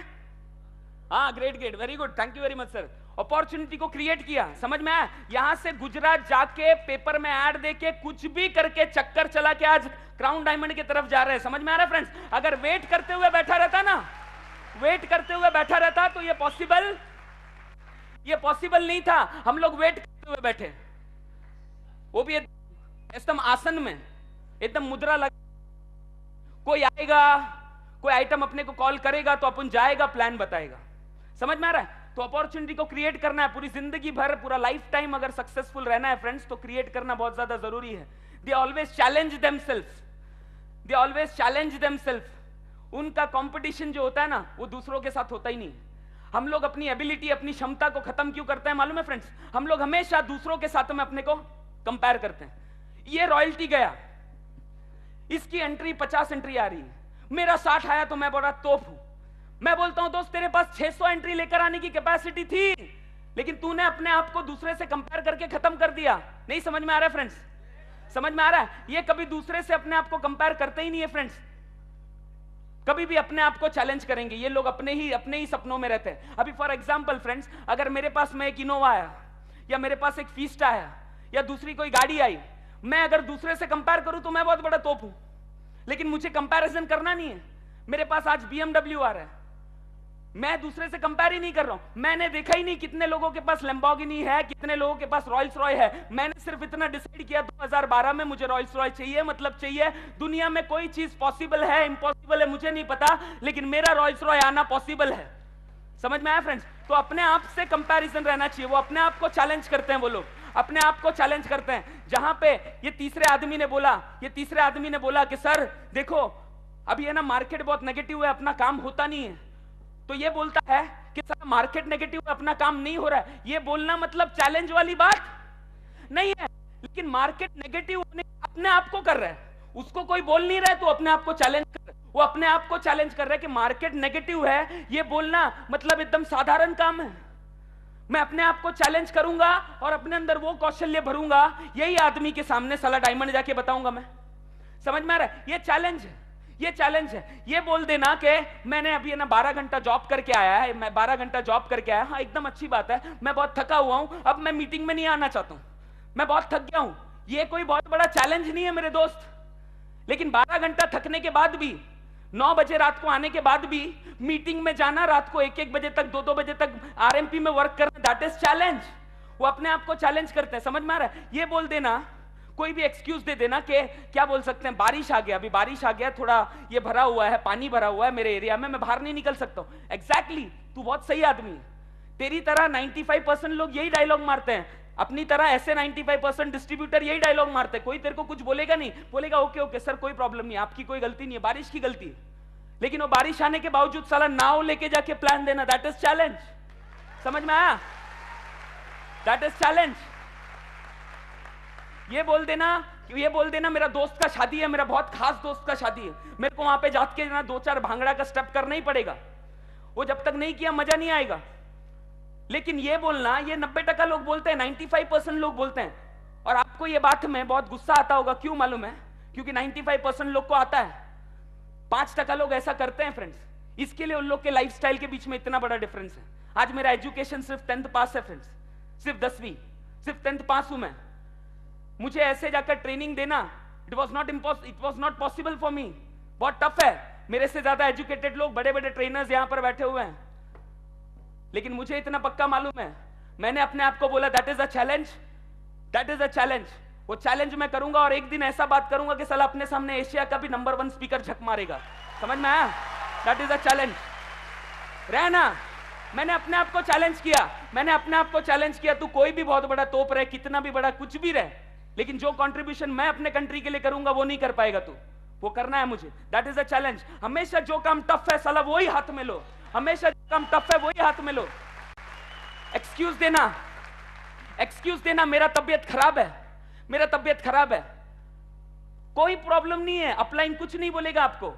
हाँ great great, very good, thank you very much sir. Opportunity को क्रिएट किया, समझ में आया? यहां से गुजरात जाके पेपर में ऐड देके कुछ भी करके चक्कर चला के आज क्राउन डायमंड की तरफ जा रहे हैं। समझ में आ रहा है फ्रेंड्स? अगर वेट करते हुए बैठा रहता ना, वेट करते हुए बैठा रहता तो ये पॉसिबल नहीं था। हम लोग वेट करते हुए बैठे, वो भी एकदम आसन में, एकदम मुद्रा लगा। कोई आएगा, कोई आइटम अपने को कॉल करेगा तो अपन जाएगा, प्लान बताएगा। समझ में आ रहा है? तो अपॉर्चुनिटी को क्रिएट करना है पूरी जिंदगी भर, पूरा लाइफ टाइम अगर सक्सेसफुल रहना है फ्रेंड्स, तो क्रिएट करना बहुत ज्यादा जरूरी है। They always challenge themselves, they always challenge themselves. उनका कंपटीशन जो होता है ना, वो दूसरों के साथ होता ही नहीं। हम लोग अपनी एबिलिटी, अपनी क्षमता को खत्म क्यों करते हैं मालूम है फ्रेंड्स? हम लोग हमेशा दूसरों के साथ में अपने को कंपेयर करते हैं। ये रॉयल्टी गया, इसकी एंट्री 50 एंट्री आ रही है, मेरा 60 आया तो मैं बड़ा तोप हूं। मैं बोलता हूं दोस्त, तेरे पास 600 एंट्री लेकर आने की कैपेसिटी थी, लेकिन तूने अपने आप को दूसरे से कंपेयर करके खत्म कर दिया। नहीं समझ में आ रहा है फ्रेंड्स? समझ में आ रहा है? ये कभी दूसरे से अपने आप को कंपेयर करते ही नहीं है फ्रेंड्स। कभी भी अपने आप को चैलेंज करेंगे। ये लोग अपने ही सपनों में रहते हैं। अभी फॉर एग्जांपल फ्रेंड्स, अगर मेरे पास में एक इनोवा आया, या मेरे पास एक फीस्ट आया, या दूसरी कोई गाड़ी आई, मैं अगर दूसरे से कंपेयर करूं तो मैं बहुत बड़ा तोप हूं। लेकिन मुझे कंपैरिजन करना नहीं है। मेरे पास आज BMW आ रहा है, मैं दूसरे से कंपेयर ही नहीं कर रहा हूं। मैंने देखा ही नहीं कितने लोगों के पास लैम्बोर्गिनी है, कितने लोगों के पास रॉयल्स रॉय है। मैंने सिर्फ इतना डिसाइड किया 2012 में मुझे रॉयल्स रॉय चाहिए, मतलब चाहिए। दुनिया में कोई चीज पॉसिबल है, इम्पॉसिबल है, मुझे नहीं पता, लेकिन मेरा रॉयल्स रॉय आना पॉसिबल है। समझ में आया फ्रेंड्स? तो अपने आप से कंपैरिजन रहना चाहिए। वो अपने आप को चैलेंज करते हैं, वो लोग अपने आप को चैलेंज करते हैं। जहां पे ये तीसरे आदमी ने बोला कि सर देखो अभी है ना मार्केट बहुत नेगेटिव है, अपना काम होता नहीं है। तो ये बोलता है कि सर मार्केट नेगेटिव है, अपना काम नहीं हो रहा है। ये बोलना मतलब चैलेंज वाली बात नहीं है। लेकिन मार्केट नेगेटिव होने अपने आप को कर रहा है, उसको कोई बोल नहीं रहा है, तो अपने आप को चैलेंज कर रहा है। वो अपने आप को चैलेंज कर रहा है कि मार्केट नेगेटिव है, ये बोलना मतलब एकदम साधारण काम है। मैं अपने आप को चैलेंज करूंगा और अपने अंदर वो कौशल्य भरूंगा, यही आदमी के सामने साला डायमंड जाके बताऊंगा मैं। समझ में आ रहा है? ये चैलेंज है, ये चैलेंज है। ये बोल देना कि मैंने अभी ना 12 घंटा जॉब करके आया है, मैं 12 घंटा जॉब करके आया, हाँ एकदम अच्छी बात है, मैं बहुत थका हुआ हूं, अब मैं मीटिंग में नहीं आना चाहता हूं, मैं बहुत थक गया हूं। ये कोई बहुत बड़ा चैलेंज नहीं है मेरे दोस्त। लेकिन 12 घंटा थकने के बाद भी, 9 बजे रात को आने के बाद भी मीटिंग में जाना, रात को 1-1 बजे तक, 2-2 बजे तक आरएमपी में वर्क करना, दैट इज चैलेंज। वो अपने आप को चैलेंज करते हैं। समझ में आ रहा है? ये बोल देना, कोई भी एक्सक्यूज दे देना कि क्या बोल सकते हैं, बारिश आ गया, अभी बारिश आ गया, थोड़ा ये भरा हुआ है, पानी भरा हुआ है मेरे एरिया में, मैं बाहर नहीं निकल सकता हूं। एग्जैक्टली, तू बहुत सही आदमी है। तेरी तरह 95% लोग यही डायलॉग मारते हैं, अपनी तरह ऐसे 95% डिस्ट्रीब्यूटर यही डायलॉग मारते हैं। कोई तेरे को कुछ बोलेगा नहीं, बोलेगा ओके ओके सर कोई प्रॉब्लम नहीं, आपकी कोई गलती नहीं है, बारिश की गलती है। लेकिन वो बारिश आने के बावजूद साला नाव लेके जाके प्लान देना, दैट इज चैलेंज। समझ में आया? That is challenge. ये बोल देना मेरा दोस्त का शादी है, मेरा बहुत खास दोस्त का शादी है, मेरे को वहां पे जाके ना 2-4 भांगड़ा का स्टेप करना ही पड़ेगा, वो जब तक नहीं किया मजा नहीं आएगा। लेकिन ये बोलना, ये 90% लोग बोलते हैं, 95% लोग बोलते हैं। और आपको ये बात में बहुत गुस्सा आता होगा, क्यों मालूम है? क्योंकि 95% लोग को आता है, 5% लोग ऐसा करते हैं फ्रेंड्स। इसके लिए उन लोग के लाइफस्टाइल के बीच में इतना बड़ा डिफरेंस है। आज मेरा एजुकेशन सिर्फ 10th पास है फ्रेंड्स, सिर्फ 10वीं, सिर्फ 10th पास हूं मैं। मुझे ऐसे जाकर ट्रेनिंग देना, it was not possible for me, बहुत टफ है। मेरे से ज्यादा एजुकेटेड लोग, बड़े बड़े ट्रेनर्स यहां पर बैठे हुए हैं, लेकिन मुझे इतना पक्का मालूम है, मैंने अपने आप को बोला that is a challenge, that is a challenge. वो चैलेंज मैं करूंगा और एक दिन ऐसा बात करूंगा कि साला अपने सामने एशिया का भी नंबर 1 स्पीकर झक मारेगा। समझ में आया? That is a challenge. रहना, मैंने अपने आप को चैलेंज किया, मैंने अपने आप को चैलेंज किया, तू कोई भी बहुत बड़ा तोप रहे, कितना भी बड़ा कुछ भी रहे, लेकिन जो कंट्रीब्यूशन मैं अपने कंट्री के लिए करूंगा वो नहीं कर पाएगा तू, वो करना है मुझे। That is a challenge. हमेशा जो काम टफ है साला वही हाथ में लो, हमेशा जो काम टफ है वही हाथ में लो। एक्सक्यूज देना, एक्सक्यूज देना, मेरा तबियत खराब है, मेरा तबियत खराब है, कोई प्रॉब्लम नहीं है, अपलाइन कुछ नहीं बोलेगा आपको,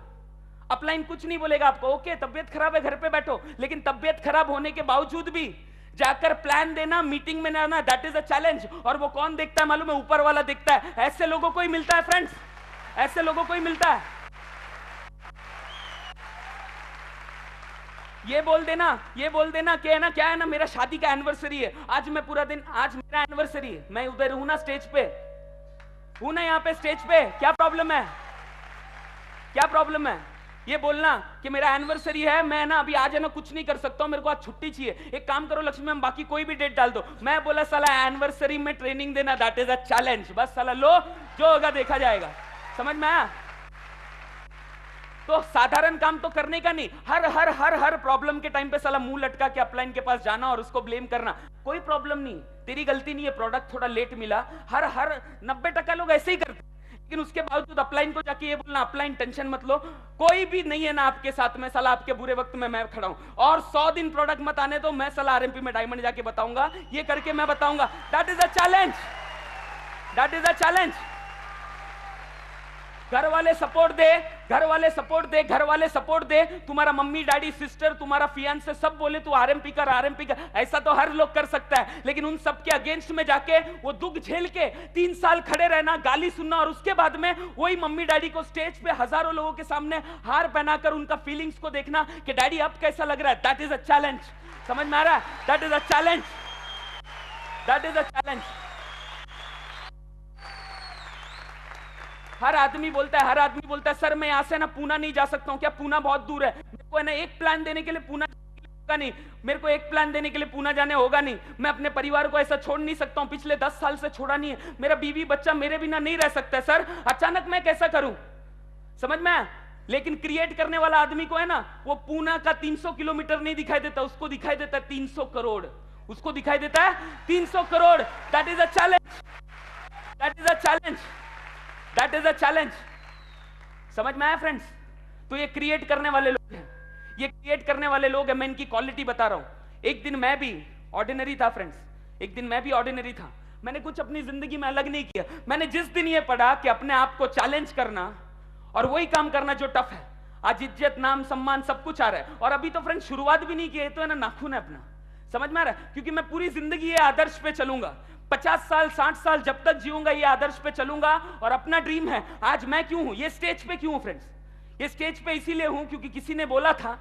अपलाइन कुछ नहीं बोलेगा आपको। ओके तबियत खराब है, घर पे बैठो, लेकिन तबियत खराब होने के बावजूद भी जाकर प्लान देना, मीटिंग में आना, दैट इज अ चैलेंज। और वो कौन देखता है मालूम है? ऊपर वाला देखता है। ऐसे लोगों को ही मिलता है फ्रेंड्स, ऐसे लोगों को ही मिलता है। ये बोल देना, ये बोल देना कि है ना, क्या है ना, मेरा शादी का एनिवर्सरी है, आज मैं पूरा दिन, आज मेरा एनिवर्सरी है, मैं उधर हूं ना, स्टेज पे हूं ना, यहाँ पे स्टेज पे, क्या प्रॉब्लम है, क्या प्रॉब्लम है? ये बोलना कि मेरा एनिवर्सरी है, मैं ना अभी आज है ना कुछ नहीं कर सकता हूं, मेरे को आज छुट्टी चाहिए, एक काम करो लक्ष्मी मैम, बाकी कोई भी डेट डाल दो। मैं बोला साला एनिवर्सरी में ट्रेनिंग देना, दैट इज अ चैलेंज। बस साला लो, जो होगा देखा जाएगा। समझ में आया? तो साधारण काम तो करने का नहीं, हर हर हर हर प्रॉब्लम के टाइम पे साला मुंह लटका के अपलाइन के पास जाना और उसको ब्लेम करना, कोई प्रॉब्लम नहीं, तेरी गलती नहीं है, प्रोडक्ट थोड़ा लेट मिला, हर हर 90% लोग ऐसे ही करते, लेकिन उसके बावजूद अपलाइन को जाके ये बोलना, अपलाइन टेंशन मत लो, कोई भी नहीं है ना आपके साथ में, साला आपके बुरे वक्त में मैं खड़ा हूं, और 100 दिन प्रोडक्ट मत आने दो, मैं साला आरएमपी में डायमंड जाके बताऊंगा, ये करके मैं बताऊंगा। That is a challenge, that is a challenge. घर वाले सपोर्ट दे, घर वाले सपोर्ट दे, घर वाले सपोर्ट दे, तुम्हारा मम्मी डैडी सिस्टर तुम्हारा फियांसे सब बोले तू आरएमपी कर, आरएमपी कर, ऐसा तो हर लोग कर सकता है, लेकिन उन सब के अगेंस्ट में जाके वो दुख झेल के 3 साल खड़े रहना, गाली सुनना, और उसके बाद में वही मम्मी डैडी को स्टेज पे हजारों लोगों के सामने हार पहनाकर उनका फीलिंग्स को देखना कि डैडी अब कैसा लग रहा है, दैट इज अ चैलेंज। समझ में आ रहा है? That is a challenge, that is a challenge. हर आदमी बोलता है, हर आदमी बोलता है सर मैं यहां से ना पूना नहीं जा सकता हूं, क्या पूना बहुत दूर है, मेरे को है ना एक प्लान देने के लिए पूना होगा नहीं, मेरे को एक प्लान देने के लिए पूना जाने होगा नहीं, मैं अपने परिवार को ऐसा छोड़ नहीं सकता हूं, पिछले 10 साल से छोड़ा नहीं है, मेरा बीवी बच्चा मेरे बिना नहीं रह सकता सर, अचानक मैं कैसा करूं? समझ में आया? लेकिन क्रिएट करने वाला आदमी को है ना, वो पूना का 300 किलोमीटर नहीं दिखाई देता, उसको दिखाई देता है 300 करोड़, उसको दिखाई देता है 300 crore. That is a challenge, that is a challenge, that is a challenge. समझ में आया फ्रेंड्स? तो ये क्रिएट करने वाले लोग हैं, ये क्रिएट करने वाले लोग हैं, मैं इनकी क्वालिटी बता रहा हूं। एक दिन मैं भी ऑर्डिनरी था फ्रेंड्स, एक दिन मैं भी ऑर्डिनरी था, मैंने कुछ अपनी जिंदगी में अलग नहीं किया, मैंने जिस दिन ये पढ़ा कि अपने आप को चैलेंज करना और वही काम करना जो टफ है, आज इज्जत नाम सम्मान सब कुछ आ रहा है, और अभी तो फ्रेंड्स शुरुआत भी नहीं की है, तो है ना नाखून है अपना। समझ में आ रहा है? क्योंकि मैं पूरी जिंदगी ये आदर्श पे चलूंगा, 50 साल 60 साल जब तक जीऊंगा ये आदर्श पे चलूंगा, और अपना ड्रीम है। आज मैं क्यों हूं, ये स्टेज पे क्यों हूं फ्रेंड्स? ये स्टेज पे इसीलिए हूं क्योंकि किसी ने बोला था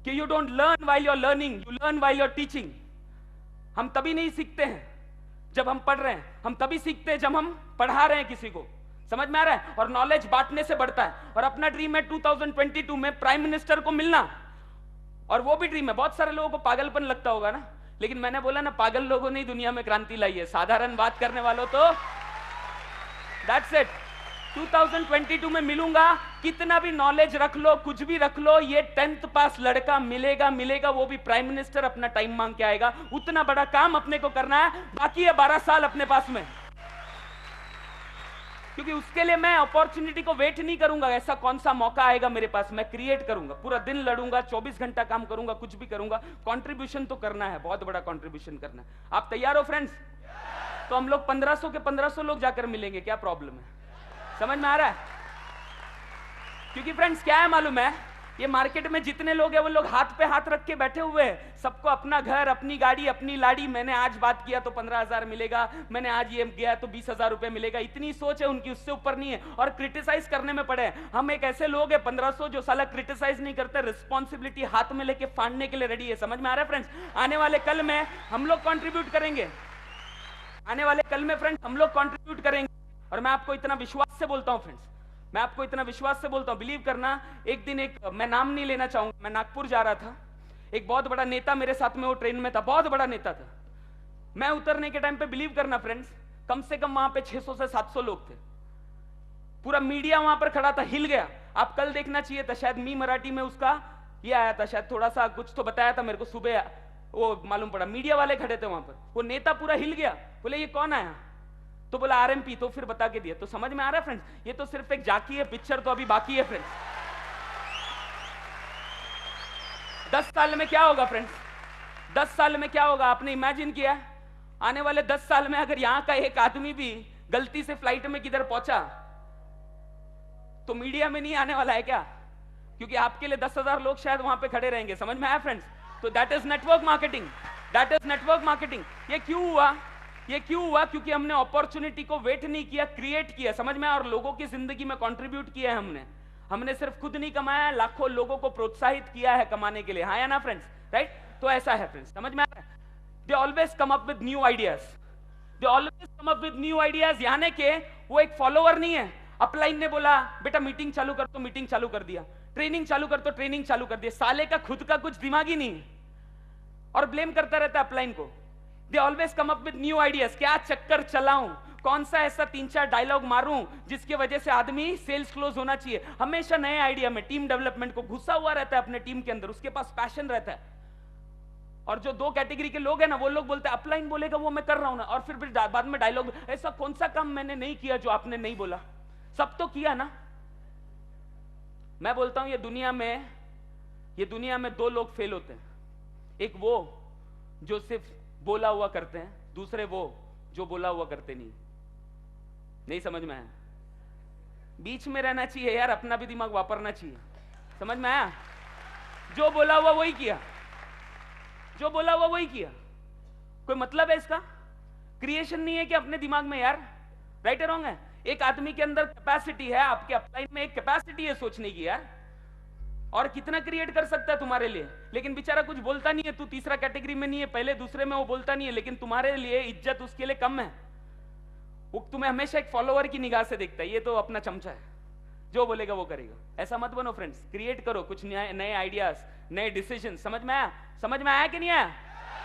कि you don't learn while you are learning, you learn while you are teaching. हम तभी नहीं सीखते हैं जब हम पढ़ रहे हैं, हम तभी सीखते हैं जब हम पढ़ा रहे हैं किसी को। समझ में आ रहा है? और नॉलेज बांटने से बढ़ता है। और अपना ड्रीम है 2022 में प्राइम मिनिस्टर को मिलना, और वो भी ड्रीम है। बहुत सारे लोगों को पागलपन लगता होगा ना, लेकिन मैंने बोला ना, पागल लोगों ने दुनिया में क्रांति लाई है, साधारण बात करने वालों तो दैट्स इट। 2022 में मिलूंगा, कितना भी नॉलेज रख लो, कुछ भी रख लो, ये 10th पास लड़का मिलेगा, मिलेगा, वो भी प्राइम मिनिस्टर, अपना टाइम मांग के आएगा। उतना बड़ा काम अपने को करना है, बाकी है 12 साल अपने पास में, क्योंकि उसके लिए मैं अपॉर्चुनिटी को वेट नहीं करूंगा, ऐसा कौन सा मौका आएगा मेरे पास, मैं क्रिएट करूंगा, पूरा दिन लड़ूंगा, 24 घंटा काम करूंगा, कुछ भी करूंगा, कंट्रीब्यूशन तो करना है, बहुत बड़ा कंट्रीब्यूशन करना है। आप तैयार हो फ्रेंड्स? तो हम लोग 1500 के 1500 लोग जाकर मिलेंगे, क्या प्रॉब्लम है? समझ में आ रहा है? क्योंकि फ्रेंड्स क्या है मालूम है, ये मार्केट में जितने लोग हैं वो लोग हाथ पे हाथ रख के बैठे हुए हैं, सबको अपना घर, अपनी गाड़ी, अपनी लाड़ी, मैंने आज बात किया तो 15,000 मिलेगा, मैंने आज ये गया तो 20,000 रुपए मिलेगा, इतनी सोच है उनकी, उससे ऊपर नहीं है, और क्रिटिसाइज करने में पड़े हैं। हम एक ऐसे लोग हैं 1500 जो साला क्रिटिसाइज नहीं करते, रिस्पॉन्सिबिलिटी हाथ में लेके फाड़ने के लिए रेडी है। समझ में आ रहा है फ्रेंड्स? आने वाले कल में हम लोग कॉन्ट्रीब्यूट करेंगे, आने वाले कल में फ्रेंड्स हम लोग कॉन्ट्रीब्यूट करेंगे, और मैं आपको इतना विश्वास से बोलता हूं फ्रेंड्स, मैं आपको इतना विश्वास से बोलता हूं, बिलीव करना। एक दिन मैं नाम नहीं लेना चाहूंगा, मैं नागपुर जा रहा था, एक बहुत बड़ा नेता मेरे साथ में वो ट्रेन में था, बहुत बड़ा नेता था, मैं उतरने के टाइम पे बिलीव करना फ्रेंड्स, कम से कम वहां पे 600 से 700 लोग थे, पूरा मीडिया वहां पर खड़ा था, हिल गया। आप कल देखना चाहिए था, शायद मी मराठी में उसका ये आया था, शायद थोड़ा सा कुछ तो बताया था मेरे को, सुबह वो मालूम पड़ा, मीडिया वाले खड़े थे वहां पर, वो नेता पूरा हिल गया, बोले ये कौन आया, तो बोला आरएमपी, तो फिर बता के दिया। तो समझ में आ रहा है फ्रेंड्स, ये तो सिर्फ एक झांकी है, पिक्चर तो अभी बाकी है फ्रेंड्स। 10 साल में क्या होगा फ्रेंड्स, 10 साल में क्या होगा, आपने इमेजिन किया आने वाले 10 साल में अगर यहां का एक आदमी भी गलती से फ्लाइट में किधर पहुंचा तो मीडिया में नहीं आने वाला है क्या, क्योंकि आपके लिए 10,000 लोग शायद वहां पे खड़े रहेंगे। समझ में आया फ्रेंड्स? तो that is network marketing, that is network marketing. ये क्यों हुआ, ये क्यों हुआ, क्योंकि हमने अपॉर्चुनिटी को वेट नहीं किया, क्रिएट किया। समझ में आया? और लोगों की जिंदगी में कंट्रीब्यूट किया है हमने सिर्फ खुद नहीं कमाया, लाखों लोगों को प्रोत्साहित किया है कमाने के लिए। हाँ या ना फ्रेंड्स? राइट? तो ऐसा है फ्रेंड्स, समझ में आ रहा है? They always come up with new ideas, they always come up with new ideas. यानी कि वो एक फॉलोअर नहीं है। अपलाइन ने बोला बेटा मीटिंग चालू कर, तो मीटिंग चालू कर दिया, ट्रेनिंग चालू कर, तो ट्रेनिंग चालू कर दिया। साले का खुद का कुछ दिमाग ही नहीं और ब्लेम करता रहता है अपलाइन को। They always come up with new ideas. क्या चक्कर चलाऊं, कौन सा ऐसा 3-4 डायलॉग मारूं जिसकी वजह से आदमी सेल्स क्लोज होना चाहिए। हमेशा नए आइडिया में टीम डेवलपमेंट को घुसा हुआ रहता है अपने टीम के अंदर, उसके पास पैशन रहता है। और जो 2 कैटेगरी के लोग हैं ना, वो लोग बोलते हैं अपलाइन बोलेगा वो मैं कर रहा हूं ना, और फिर बाद में डायलॉग, ऐसा कौन सा काम मैंने नहीं किया जो आपने नहीं बोला, सब तो किया ना। मैं बोलता हूं ये दुनिया में 2 लोग फेल होते हैं। एक वो जो सिर्फ बोला हुआ करते हैं, दूसरे वो जो बोला हुआ करते नहीं समझ में आया? बीच में रहना चाहिए यार, अपना भी दिमाग वापरना चाहिए। समझ में आया? जो बोला हुआ वही किया, जो बोला हुआ वही किया। कोई मतलब है इसका? क्रिएशन नहीं है कि अपने दिमाग में यार, राइट और रॉन्ग है? एक आदमी के अंदर कैपेसिटी है, आपके अपलाइन में एक कैपेसिटी है सोचने की यार, और कितना क्रिएट कर सकता है तुम्हारे लिए। लेकिन बेचारा कुछ बोलता नहीं है, तू तीसरा कैटेगरी में नहीं है, पहले दूसरे में वो बोलता नहीं है, लेकिन तुम्हारे लिए इज्जत उसके लिए कम है। वो तुम्हें हमेशा एक फॉलोअर की निगाह से देखता है, ये तो अपना चमचा है, जो बोलेगा वो करेगा। ऐसा मत बनो फ्रेंड्स, क्रिएट करो कुछ नए आइडियाज, नए डिसीजन। समझ में आया? समझ में आया कि नहीं आया?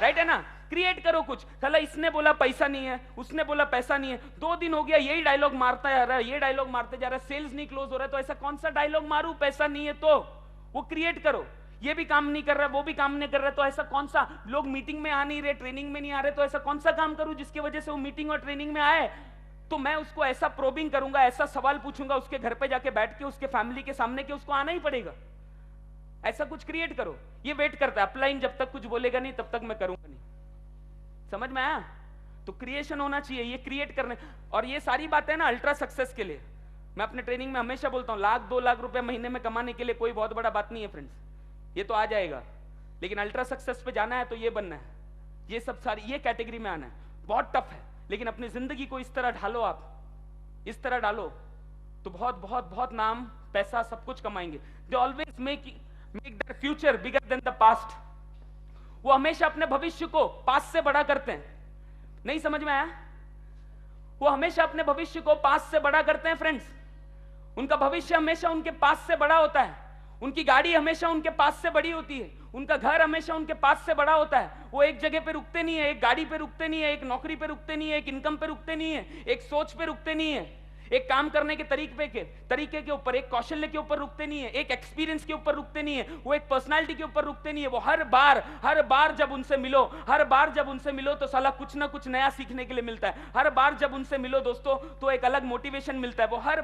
राइट है ना? क्रिएट करो कुछ। साला इसने बोला पैसा नहीं है, उसने बोला पैसा नहीं है, 2 दिन हो गया यही डायलॉग मारता जा रहा है, ये डायलॉग मारते जा रहा है, सेल्स नहीं क्लोज हो रहा है। तो ऐसा कौन सा डायलॉग मारू, पैसा नहीं है तो? वो क्रिएट करो। ये भी काम नहीं कर रहा, वो भी काम नहीं कर रहा, तो ऐसा कौन सा, लोग मीटिंग में आ नहीं रहे, ट्रेनिंग में नहीं आ रहे, तो ऐसा कौन सा काम करूं जिसकी वजह से वो मीटिंग और ट्रेनिंग में आए? तो मैं उसको ऐसा प्रोबिंग करूंगा, ऐसा सवाल पूछूंगा, उसके घर पे जाके बैठ के, उसके फैमिली के सामने के उसको आना ही पड़ेगा। ऐसा कुछ क्रिएट करो। ये वेट करता है, अपलाइन जब तक कुछ बोलेगा नहीं तब तक मैं करूंगा नहीं। समझ में आया? तो क्रिएशन होना चाहिए, ये क्रिएट करने। और ये सारी बातें ना अल्ट्रा सक्सेस के लिए, मैं अपने ट्रेनिंग में हमेशा बोलता हूं, 1-2 लाख रुपए महीने में कमाने के लिए कोई बहुत बड़ा बात नहीं है फ्रेंड्स, ये तो आ जाएगा। लेकिन अल्ट्रा सक्सेस पे जाना है तो ये बनना है, ये सब सारी ये कैटेगरी में आना है। बहुत टफ है, लेकिन अपनी जिंदगी को इस तरह ढालो, आप इस तरह डालो तो बहुत बहुत बहुत नाम, पैसा, सब कुछ कमाएंगे। They always make their future bigger than the past. वो हमेशा अपने भविष्य को पास्ट से बड़ा करते हैं। नहीं समझ में आया? वो हमेशा अपने भविष्य को पास्ट से बड़ा करते हैं फ्रेंड्स। उनका भविष्य हमेशा उनके पास से बड़ा होता है, उनकी गाड़ी हमेशा उनके पास से बड़ी होती है, उनका घर हमेशा उनके पास से बड़ा होता है। वो एक जगह पे रुकते नहीं है, एक गाड़ी पे रुकते नहीं है, एक नौकरी पे रुकते नहीं है, एक इनकम पे रुकते नहीं है, एक सोच पे रुकते नहीं है, एक काम करने के तरीके के ऊपर, एक कौशल्य के ऊपर रुकते नहीं है, एक एक्सपीरियंस के ऊपर रुकते नहीं है, वो एक पर्सनालिटी के ऊपर रुकते नहीं है। वो हर बार जब उनसे मिलो तो साला कुछ ना कुछ नया सीखने के लिए मिलता है। हर बार जब उनसे मिलो दोस्तों तो एक अलग मोटिवेशन मिलता है। वो हर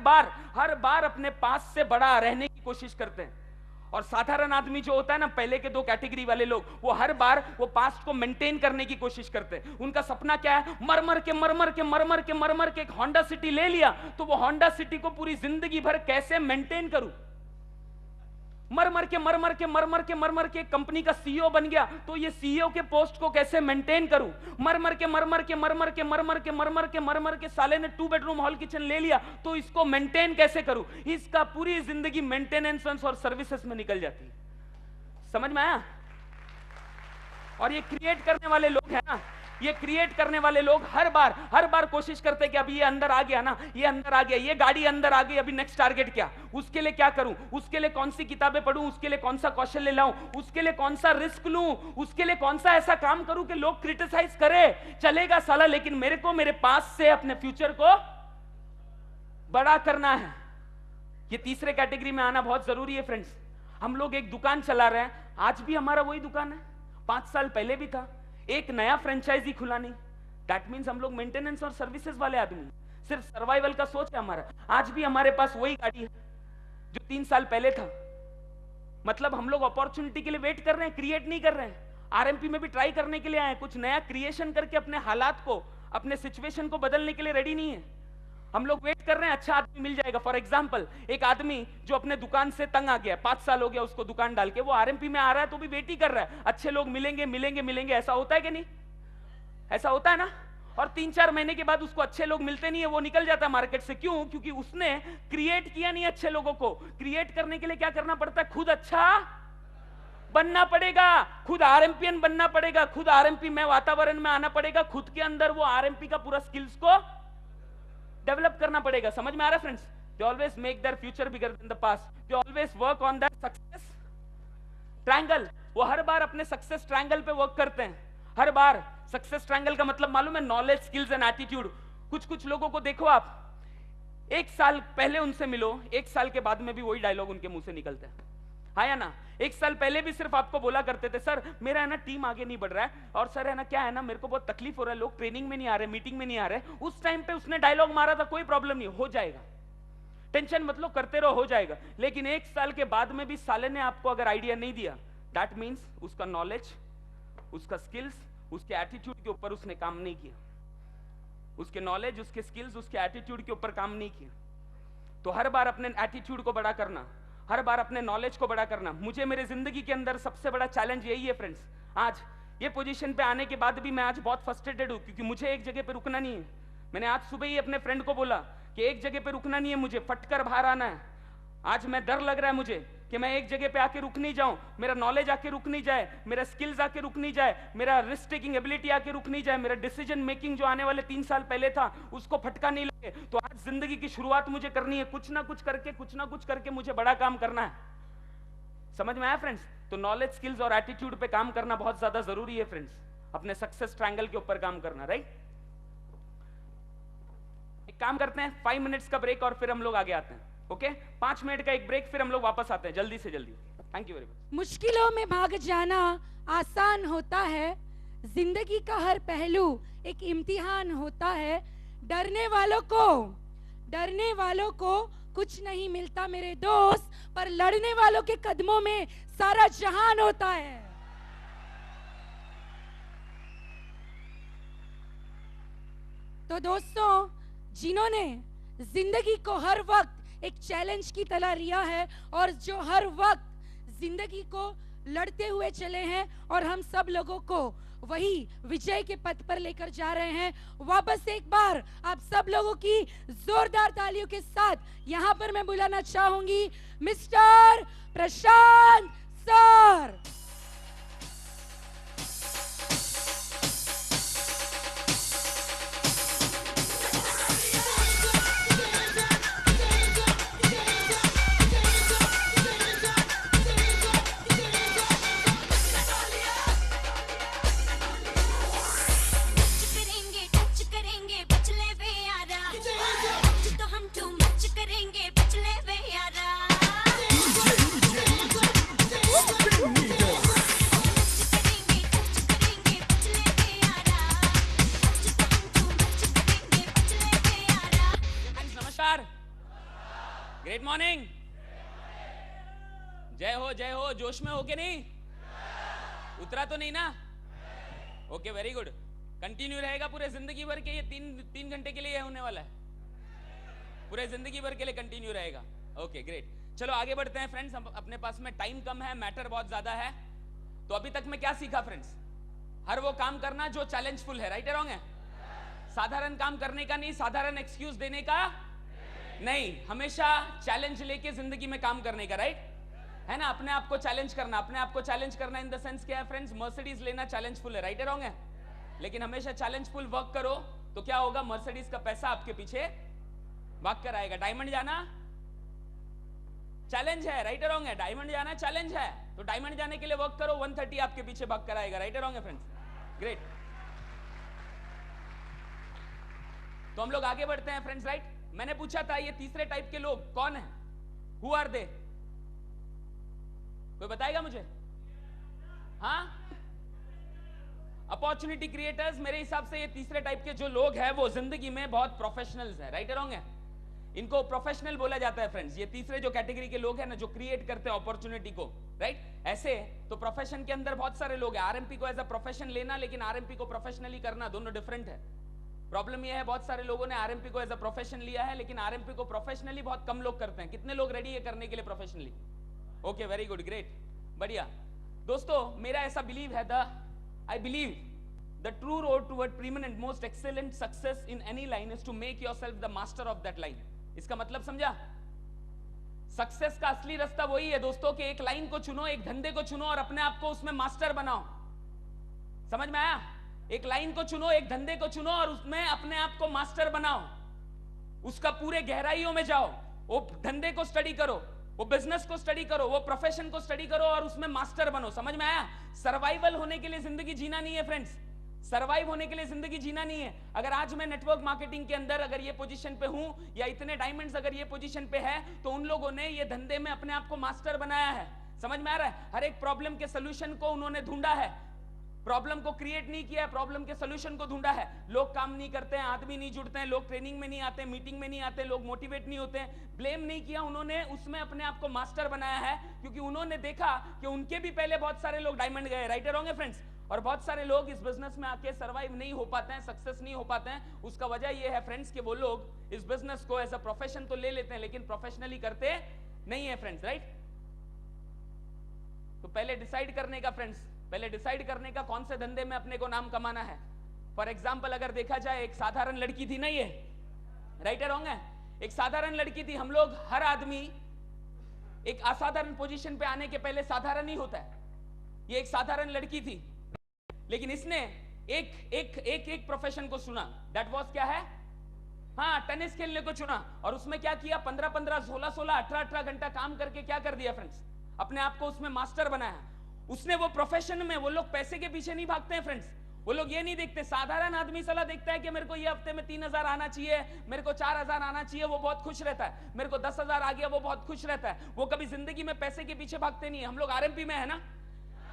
बार अपने पास से बड़ा रहने की कोशिश करते हैं। और साधारण आदमी जो होता है ना, पहले के 2 कैटेगरी वाले लोग, वो हर बार वो पास्ट को मेंटेन करने की कोशिश करते हैं। उनका सपना क्या है? मर के एक होंडा सिटी ले लिया तो वो होंडा सिटी को पूरी जिंदगी भर कैसे मेंटेन करूं। मर के कंपनी का सीईओ बन गया तो ये सीईओ के पोस्ट को कैसे मेंटेन करूं। मर के साले ने 2 बेडरूम हॉल किचन ले लिया तो इसको मेंटेन कैसे करूं। इसका पूरी जिंदगी मेंटेनेंस और सर्विसेज में निकल जाती है। समझ में आया? और ये क्रिएट करने वाले लोग हैं ना, ये क्रिएट करने वाले लोग हर बार कोशिश करते हैं कि अभी ये अंदर आ गया ना, ये अंदर आ गया, ये गाड़ी अंदर आ गई, अभी नेक्स्ट टारगेट क्या, उसके लिए क्या करूं, उसके लिए कौन सी किताबें पढूं, उसके लिए कौन सा कौशल्य लाऊं, उसके लिए कौन सा रिस्क लूं, उसके लिए कौन सा ऐसा काम करूं कि लोग क्रिटिसाइज करे, चलेगा साला, लेकिन मेरे को मेरे पास से अपने फ्यूचर को बड़ा करना है। ये तीसरे कैटेगरी में आना बहुत जरूरी है फ्रेंड्स। हम लोग एक दुकान चला रहे हैं, आज भी हमारा वही दुकान है, 5 साल पहले भी था, एक नया फ्रेंचाइजी खुला नहीं। दैट मीन्स हम लोग मेंटेनेंस और सर्विसेज वाले आदमी, सिर्फ सर्वाइवल का सोच है हमारा। आज भी हमारे पास वही गाड़ी है जो 3 साल पहले था। मतलब हम लोग अपॉर्चुनिटी के लिए वेट कर रहे हैं, क्रिएट नहीं कर रहे हैं। आरएमपी में भी ट्राई करने के लिए आए, कुछ नया क्रिएशन करके अपने हालात को, अपने सिचुएशन को बदलने के लिए रेडी नहीं है। हम लोग वेट कर रहे हैं अच्छा आदमी मिल जाएगा। फॉर एग्जांपल, एक आदमी जो अपने दुकान से तंग आ गया, 5 साल हो गया उसको दुकान डाल के, वो आरएमपी में आ रहा है तो भी वेट ही कर रहा है, अच्छे लोग मिलेंगे मिलेंगे मिलेंगे। ऐसा होता है कि नहीं? ऐसा होता है ना? और 3-4 महीने के बाद उसको अच्छे लोग मिलते नहीं है, वो निकल जाता है मार्केट से। क्यों? क्योंकि उसने क्रिएट किया नहीं अच्छे लोगों को। क्रिएट करने के लिए क्या करना पड़ता है? खुद अच्छा बनना पड़ेगा, खुद आरएमपीएन बनना पड़ेगा, खुद आरएमपी में वातावरण में आना पड़ेगा, खुद के अंदर वो आरएमपी का पूरा स्किल्स को डेवलप करना पड़ेगा। समझ में आ रहा है friends? They always make their future bigger than the past, they always work on that success triangle. वो हर बार अपने सक्सेस ट्रायंगल पे वर्क करते हैं, हर बार। सक्सेस ट्रायंगल का मतलब मालूम है? Knowledge, skills and attitude. कुछ लोगों को देखो आप, 1 साल पहले उनसे मिलो, 1 साल के बाद में भी वही डायलॉग उनके मुंह से निकलते हैं, हाँ या ना? 1 साल पहले भी सिर्फ आपको बोला करते थे, सर मेरा है ना टीम आगे नहीं बढ़ रहा है, और सर है ना क्या है ना, मेरे को बहुत तकलीफ हो रहा है, लोग ट्रेनिंग में नहीं आ रहे, मीटिंग में नहीं आ रहे। उस टाइम पे उसने डायलॉग मारा था, कोई प्रॉब्लम नहीं, हो जाएगा, टेंशन मत लो, करते रहो, हो जाएगा। लेकिन 1 साल के बाद में भी साले ने आपको अगर आइडिया नहीं दिया, दैट मीन्स उसका नॉलेज, उसका स्किल्स, उसके एटीट्यूड के ऊपर उसने काम नहीं किया। उसके नॉलेज, उसके स्किल्स, उसके एटीट्यूड के ऊपर काम नहीं किया। तो हर बार अपने एटीट्यूड को बड़ा करना, हर बार अपने नॉलेज को बड़ा करना। मुझे मेरे जिंदगी के अंदर सबसे बड़ा चैलेंज यही है फ्रेंड्स। आज ये पोजीशन पे आने के बाद भी मैं आज बहुत फ्रस्ट्रेटेड हूं, क्योंकि मुझे एक जगह पे रुकना नहीं है। मैंने आज सुबह ही अपने फ्रेंड को बोला कि एक जगह पे रुकना नहीं है, मुझे फटकर बाहर आना है। आज मैं डर लग रहा है मुझे कि मैं एक जगह पे आके रुक नहीं जाऊं, मेरा नॉलेज आके रुक नहीं जाए, मेरा स्किल्स आके रुक नहीं जाए, मेरा रिस्क टेकिंग एबिलिटी आके रुक नहीं जाए, मेरा डिसीजन मेकिंग जो आने वाले 3 साल पहले था उसको फटका नहीं लगे। तो आज जिंदगी की शुरुआत मुझे करनी है, कुछ ना कुछ करके मुझे बड़ा काम करना है। समझ में आया फ्रेंड्स? तो नॉलेज, स्किल्स और एटीट्यूड पे काम करना बहुत ज्यादा जरूरी है फ्रेंड्स, अपने सक्सेस ट्रायंगल के ऊपर काम करना, राइट? एक काम करते हैं, 5 मिनट्स का ब्रेक और फिर हम लोग आगे आते हैं। ओके 5 मिनट का एक ब्रेक, फिर हम लोग वापस आते हैं जल्दी से जल्दी। Thank you very much. मुश्किलों में भाग जाना आसान होता है, जिंदगी का हर पहलू एक इम्तिहान होता है। डरने वालों को कुछ नहीं मिलता मेरे दोस्त, पर लड़ने वालों के कदमों में सारा जहान होता है। तो दोस्तों, जिन्होंने जिंदगी को हर वक्त एक चैलेंज की तरह लिया है और जो हर वक्त जिंदगी को लड़ते हुए चले हैं, और हम सब लोगों को वही विजय के पथ पर लेकर जा रहे हैं, वापस एक बार आप सब लोगों की जोरदार तालियों के साथ यहां पर मैं बुलाना चाहूंगी मिस्टर प्रशांत सर। ग्रेट मॉर्निंग, जय हो। जोश में हो के नहीं? उतरा तो नहीं ना? Okay very good. कंटिन्यू रहेगा पूरे जिंदगी भर के, ये 3 घंटे के लिए होने वाला है, पूरे जिंदगी भर के लिए कंटिन्यू रहेगा। ओके ग्रेट, चलो आगे बढ़ते हैं फ्रेंड्स। अपने पास में टाइम कम है, मैटर बहुत ज्यादा है। तो अभी तक मैं क्या सीखा फ्रेंड्स? हर वो काम करना जो चैलेंजफुल है, राइट है रॉन्ग है? साधारण काम करने का नहीं, साधारण एक्सक्यूज देने का नहीं, हमेशा चैलेंज लेके जिंदगी में काम करने का, राइट है ना? अपने आप को चैलेंज करना, अपने आप को चैलेंज करना इन द सेंस क्या है फ्रेंड्स? मर्सिडीज लेना चैलेंजफुल है, राइट है रॉन्ग है? लेकिन हमेशा चैलेंजफुल वर्क करो तो क्या होगा, मर्सिडीज का पैसा आपके पीछे भाग कर आएगा। डायमंड जाना चैलेंज है, राइट रॉन्ग है? डायमंड जाना चैलेंज है, तो डायमंड जाने के लिए वर्क करो, 130 आपके पीछे भाग कर आएगा, राइट रॉन्ग है फ्रेंड्स? ग्रेट। तो हम लोग आगे बढ़ते हैं फ्रेंड्स, राइट? मैंने पूछा था ये तीसरे टाइप के लोग कौन है, हु आर दे? कोई बताएगा मुझे? हाँ, अपॉर्चुनिटी क्रिएटर्स। मेरे हिसाब से ये तीसरे टाइप के जो लोग हैं वो जिंदगी में बहुत प्रोफेशनल्स हैं, राइट रॉन्ग है? इनको प्रोफेशनल बोला जाता है फ्रेंड्स। ये तीसरे जो कैटेगरी के लोग हैं ना, जो क्रिएट करते हैं अपॉर्चुनिटी को, राइट? ऐसे तो प्रोफेशन के अंदर बहुत सारे लोग हैं। आरएमपी को एज अ प्रोफेशन लेना, लेकिन आरएमपी को प्रोफेशनली करना, दोनों डिफरेंट है। प्रॉब्लम यह है बहुत सारे लोगों ने आरएमपी को एज अ प्रोफेशन लिया है, लेकिन आरएमपी को प्रोफेशनली बहुत कम लोग करते हैं। कितने लोग रेडी है करने के लिए professionally? Okay, very good, great, बढ़िया। दोस्तों मेरा ऐसा बिलीव है, I believe the true road toward preeminent, most excellent success in any line is to make yourself the master of that line. इसका मतलब समझा? सक्सेस का असली रास्ता वही है दोस्तों कि एक लाइन को चुनो, एक धंधे को चुनो और अपने आप को उसमें मास्टर बनाओ। समझ में आया? एक लाइन को चुनो, एक धंधे को चुनो और उसमें अपने आप को मास्टर बनाओ, उसका पूरे गहराइयों में जाओ, वो धंधे को स्टडी करो, वो बिजनेस को स्टडी करो, वो प्रोफेशन को स्टडी करो और उसमें मास्टर बनो। समझ में आया? सर्वाइवल होने के लिए जिंदगी जीना नहीं है फ्रेंड्स, सर्वाइव होने के लिए जिंदगी जीना नहीं है। अगर आज मैं नेटवर्क मार्केटिंग के अंदर अगर ये पोजीशन पे हूं, या इतने डायमंड्स अगर ये पोजीशन पे है, तो उन लोगों ने ये धंधे में अपने आप को मास्टर बनाया है। समझ में आ रहा है? हर एक प्रॉब्लम के सोल्यूशन को उन्होंने ढूंढा है, प्रॉब्लम को क्रिएट नहीं किया है, प्रॉब्लम के सोल्यूशन को ढूंढा है। लोग काम नहीं करते हैं, आदमी नहीं जुड़ते हैं, लोग ट्रेनिंग में नहीं आते, मीटिंग में नहीं आते, लोग मोटिवेट नहीं होते हैं। ब्लेम नहीं किया उन्होंने, उसमें अपने आप को मास्टर बनाया है, क्योंकि उन्होंने देखा कि उनके भी पहले बहुत सारे लोग डायमंड गए, राइट रॉन्ग है फ्रेंड्स? और बहुत सारे लोग इस बिजनेस में आके सर्वाइव नहीं हो पाते हैं, सक्सेस नहीं हो पाते हैं। उसका वजह यह है फ्रेंड्स कि वो लोग इस बिजनेस को एज अ प्रोफेशन तो ले लेते हैं, लेकिन प्रोफेशनली करते नहीं है फ्रेंड्स, राइट? तो पहले डिसाइड करने का फ्रेंड्स, पहले डिसाइड करने का कौन से धंधे में अपने को नाम कमाना है। फॉर एग्जाम्पल अगर देखा जाए, एक साधारण लड़की थी ना, ये राइट है रॉन्ग है? एक साधारण लड़की थी। हम लोग हर आदमी एक असाधारण पोजीशन पे आने के पहले साधारण ही होता है। ये एक साधारण लड़की थी, लेकिन इसने एक प्रोफेशन को चुना। दैट वाज क्या है? हाँ, टेनिस खेलने को चुना। और उसमें क्या किया? 15-15, 16-16, 18-18 घंटा काम करके क्या कर दिया फ्रेंड्स? अपने आप को उसमें मास्टर बनाया। उसने वो प्रोफेशन में, वो लोग पैसे के पीछे नहीं भागते हैं फ्रेंड्स, वो लोग ये नहीं देखते। साधारण आदमी सलाह देखता है कि मेरे को ये हफ्ते में 3000 आना चाहिए, मेरे को 4000 आना चाहिए, वो बहुत खुश रहता है। मेरे को 10,000 आ गया, वो बहुत खुश रहता है। वो कभी जिंदगी में पैसे के पीछे भागते नहीं है। हम लोग आरएमपी में है ना,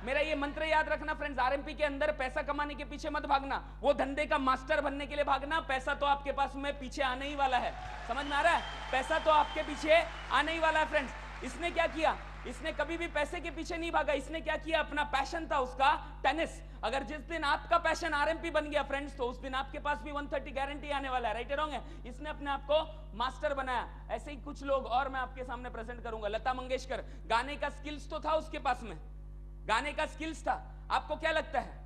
मेरा ये मंत्र याद रखना फ्रेंड्स, आरएमपी के अंदर पैसा कमाने के पीछे मत भागना, वो धंधे का मास्टर बनने के लिए भागना। पैसा तो आपके पास में पीछे आने ही वाला है। समझ में आ रहा है? पैसा तो आपके पीछे आने ही वाला है फ्रेंड्स। इसने क्या किया? इसने कभी भी पैसे के पीछे नहीं भागा। इसने क्या किया? अपना पैशन था उसका टेनिस। अगर जिस दिन आपका पैशन आरएमपी बन गया फ्रेंड्स, तो उस दिन आपके पास भी 130 गारंटी आने वाला है, राइट है रॉन्ग है? इसने अपने आप को मास्टर बनाया। ऐसे ही कुछ लोग और मैं आपके सामने प्रेजेंट करूंगा। लता मंगेशकर, गाने का स्किल्स तो था उसके पास में, गाने का स्किल्स था। आपको क्या लगता है?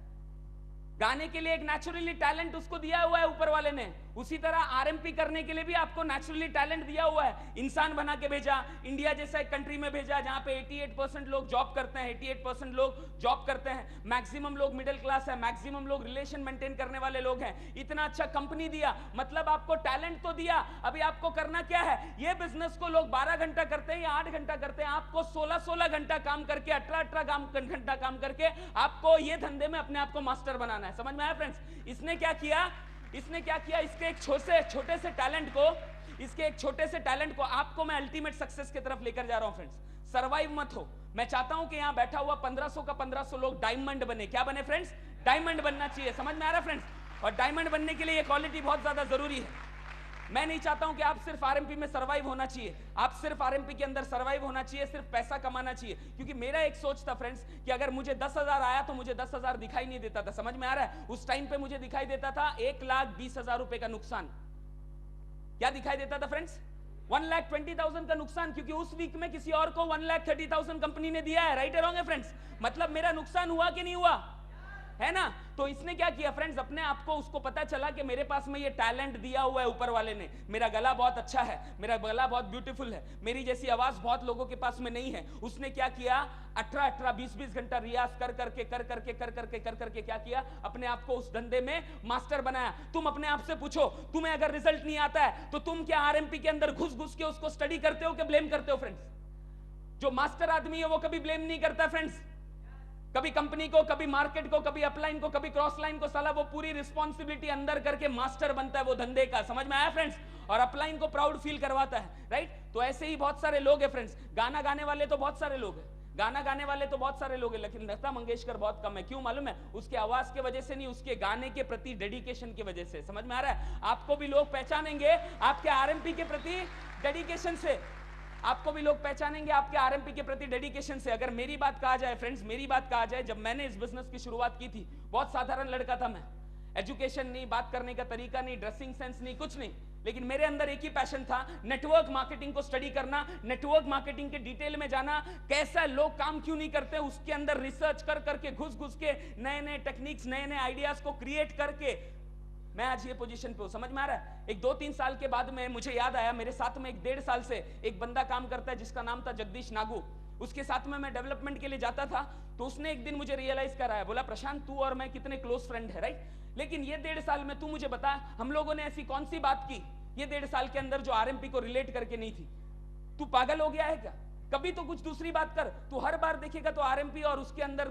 गाने के लिए एक नेचुरली टैलेंट उसको दिया हुआ है ऊपर वाले ने। उसी तरह आरएमपी करने के लिए भी आपको नेचुरली टैलेंट दिया हुआ है। इंसान बना के भेजा, इंडिया जैसा एक कंट्री में भेजा जहां पे 88% लोग जॉब करते हैं, 88% लोग जॉब करते हैं, मैक्सिमम लोग मिडिल क्लास है, मैक्सिमम लोग रिलेशन मेंटेन करने वाले लोग हैं। इतना अच्छा कंपनी दिया, मतलब आपको टैलेंट तो दिया। अभी आपको करना क्या है? ये बिजनेस को लोग 12 घंटा करते हैं या 8 घंटा करते हैं, आपको 16-16 घंटा काम करके, 18-18 घंटा काम करके आपको ये धंधे में अपने आप को मास्टर बनाना है। समझ में आया फ्रेंड्स? इसने क्या किया? इसके एक छोटे से टैलेंट को, इसके एक छोटे से टैलेंट को आपको मैं अल्टीमेट सक्सेस की तरफ लेकर जा रहा हूं फ्रेंड्स। सर्वाइव मत हो। मैं चाहता हूं कि यहां बैठा हुआ 1500 का 1500 लोग डायमंड बने। क्या बने फ्रेंड्स? डायमंड बनना चाहिए। समझ में आ रहा है फ्रेंड्स? और डायमंड बनने के लिए ये क्वालिटी बहुत ज्यादा जरूरी है। मैं नहीं चाहता हूं कि आप सिर्फ आरएमपी में सर्वाइव होना चाहिए, आप सिर्फ आरएमपी के अंदर सर्वाइव होना चाहिए, सिर्फ पैसा कमाना चाहिए। क्योंकि मेरा एक सोच था फ्रेंड्स कि अगर मुझे 10,000 आया तो मुझे 10,000 दिखाई नहीं देता था। समझ में आ रहा है? उस टाइम पे मुझे दिखाई देता था 1,20,000 रुपए का नुकसान। क्या दिखाई देता था फ्रेंड्स? 1,20,000 का नुकसान, क्योंकि उस वीक में किसी और को 1,30,000 कंपनी ने दिया है, राइट है रॉन्ग है फ्रेंड्स? मतलब मेरा नुकसान हुआ कि नहीं हुआ? है ना? तो इसने क्या किया फ्रेंड्स, अपने आप को, उसको पता चला कि मेरे पास में ये टैलेंट दिया हुआ है ऊपर वाले ने, मेरा गला बहुत अच्छा है, मेरा गला बहुत ब्यूटीफुल है, मेरी जैसी आवाज बहुत लोगों के पास में नहीं है। उसने क्या किया, 18-18 20-20 घंटा रियाज कर करके क्या किया, अपने आप को उस धंधे में मास्टर बनाया। तुम अपने आप से पूछो, तुम्हें अगर रिजल्ट नहीं आता है तो तुम क्या आरएमपी के अंदर घुस घुस के उसको स्टडी करते हो कि ब्लेम करते हो? फ्रेंड्स, जो मास्टर आदमी है वो कभी ब्लेम नहीं करता फ्रेंड्स, कभी कंपनी को, कभी मार्केट को, कभी अपलाइन को, कभी क्रॉस लाइन को, साला वो पूरी रिस्पॉन्सिबिलिटी अंदर करके मास्टर बनता है वो धंधे का। समझ में आया फ्रेंड्स? और अपलाइन को प्राउड फील करवाता है, राइट? तो ऐसे ही बहुत सारे लोग हैं फ्रेंड्स। गाना गाने वाले तो बहुत सारे लोग हैं, गाना गाने वाले तो बहुत सारे लोग हैं, लेकिन लता मंगेशकर बहुत कम है। क्यों मालूम है? उसके आवाज के वजह से नहीं, उसके गाने के प्रति डेडिकेशन की वजह से। समझ में आ रहा है? आपको भी लोग पहचानेंगे आपके आरएमपी के प्रति डेडिकेशन से, आपको भी लोग पहचानेंगे आपके आरएमपी के प्रति डेडिकेशन से। अगर मेरी बात कहा जाए फ्रेंड्स, मेरी बात कहा जाए, जब मैंने इस बिजनेस की शुरुआत की थी, बहुत साधारण लड़का था मैं, एजुकेशन नहीं, बात करने का तरीका नहीं, ड्रेसिंग सेंस नहीं, कुछ नहीं, लेकिन मेरे अंदर एक ही पैशन था, नेटवर्क मार्केटिंग को स्टडी करना, नेटवर्क मार्केटिंग के डिटेल में जाना, कैसा लोग काम क्यों नहीं करते, उसके अंदर रिसर्च कर करके, घुस घुस के नए नए टेक्निक्स, नए नए आइडियाज को क्रिएट करके मैं आज ये पोजीशन पे हूं। समझ में आ रहा है? एक 2-3 साल के बाद में मुझे याद आया, मेरे साथ में 1-1.5 साल से एक बंदा काम करता है जिसका नाम था जगदीश नागू। उसके साथ में मैं डेवलपमेंट के लिए जाता था, तो उसने एक दिन मुझे रियलाइज कराया, बोला प्रशांत तू और मैं कितने क्लोज फ्रेंड है, राइट? लेकिन ये 1.5 साल में तू मुझे बता, हम लोगों ने ऐसी कौन सी बात की ये 1.5 साल के अंदर जो आरएमपी को रिलेट करके नहीं थी? तू पागल हो गया है क्या? कभी तो कुछ दूसरी बात कर। तू हर बार देखेगा तो आरएमपी और उसके अंदर